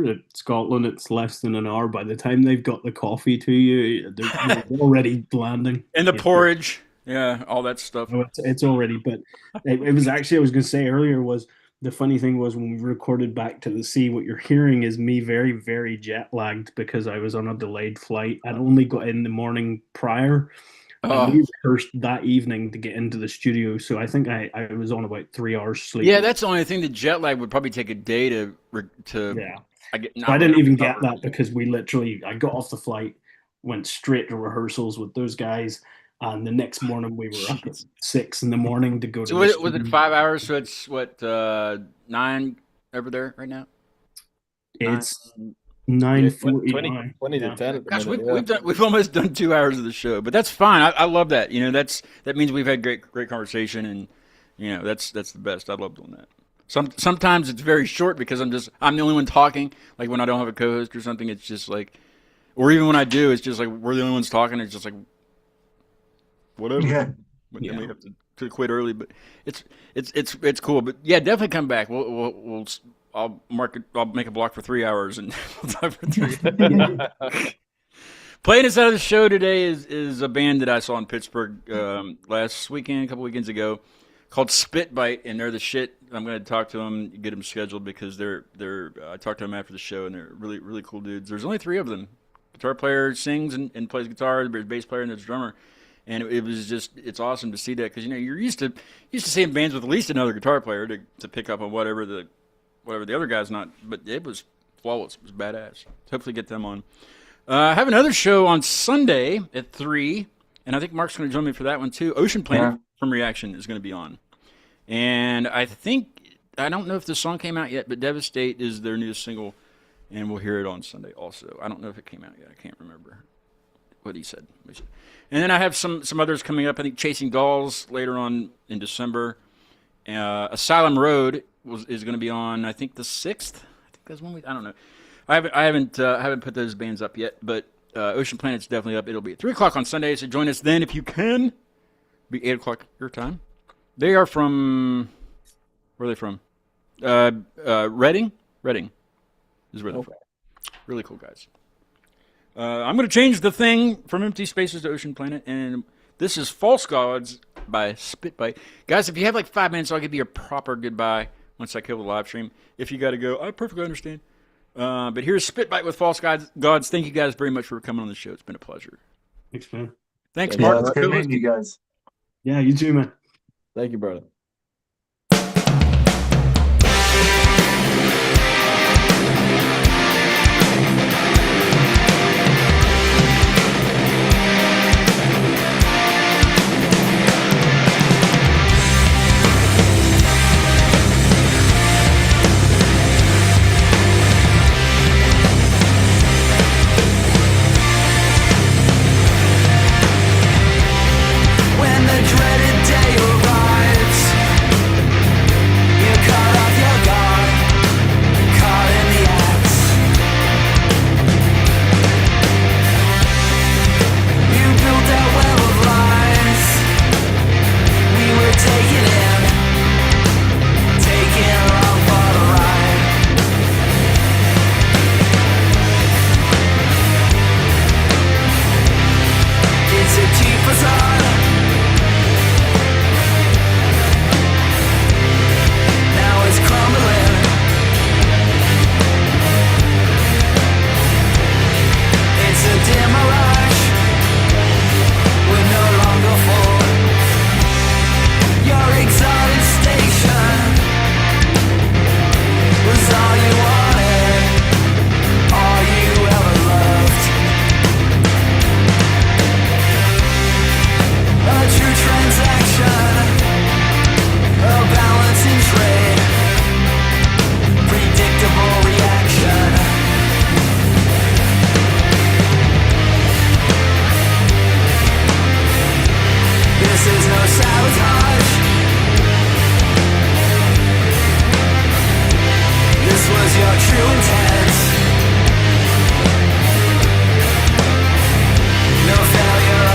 at Scotland, it's less than an hour. By the time they've got the coffee to you, they're already landing. And the porridge, yeah, all that stuff. Oh, it's already. But it was actually, I was going to say earlier, was the funny thing was when we recorded Back to the Sea, what you're hearing is me very, very jet lagged because I was on a delayed flight. I'd only got in the morning prior. And we rehearsed that evening to get into the studio, so I think I was on about 3 hours sleep. Yeah, that's the only thing. The jet lag would probably take a day to. Yeah. I didn't even get that because I got off the flight, went straight to rehearsals with those guys, and the next morning we were up at 6 in the morning to go to. So was it 5 hours? So it's what 9 over there right now. It's 9:49. 20 to 10 at the Gosh, minute, we've almost done 2 hours of the show, but that's fine. I love that. You know, that means we've had great conversation, and you know that's the best. I love doing that. Sometimes it's very short because I'm the only one talking. Like when I don't have a co-host or something, it's just like, or even when I do, it's just like we're the only ones talking. It's just like whatever. Yeah. But then we have to quit early, but it's cool. But yeah, definitely come back. I'll make a block for 3 hours and we'll talk for 3 hours. Playing us out of the show today is a band that I saw in Pittsburgh last weekend, a couple weekends ago, called Spitbite, and they're the shit. I'm going to talk to them, get them scheduled because they're I talked to them after the show, and they're really, really cool dudes. There's only 3 of them. Guitar player sings and plays guitar. There's a bass player and there's a drummer. And it was it's awesome to see that because, you know, you're used to seeing bands with at least another guitar player to pick up on whatever the other guy's not, but it was flawless. It was badass. Hopefully get them on. I have another show on Sunday at 3, and I think Mark's going to join me for that one too. Ocean Planet from Reaction is going to be on. And I don't know if the song came out yet, but Devastate is their newest single, and we'll hear it on Sunday also. I don't know if it came out yet. I can't remember what he said. And then I have some others coming up. I think Chasing Dolls later on in December. Asylum Road is going to be on, I think, the 6th. I think that's 1 week. I don't know. I haven't put those bands up yet, but Ocean Planet's definitely up. It'll be at 3 o'clock on Sunday, so join us then if you can. It'll be 8 o'clock your time. They are from, where are they from? Reading? Reading is where they're from. Really cool guys. I'm going to change the thing from Empty Spaces to Ocean Planet, and this is False Gods by Spitbite. Guys, if you have like 5 minutes, I'll give you a proper goodbye once I kill the live stream. If you got to go, I perfectly understand. But here's Spitbite with False Gods. Thank you guys very much for coming on the show. It's been a pleasure. Thanks, man. Thanks, Yeah, Mark. it's good meeting you guys. Yeah, you too, man. Thank you, brother.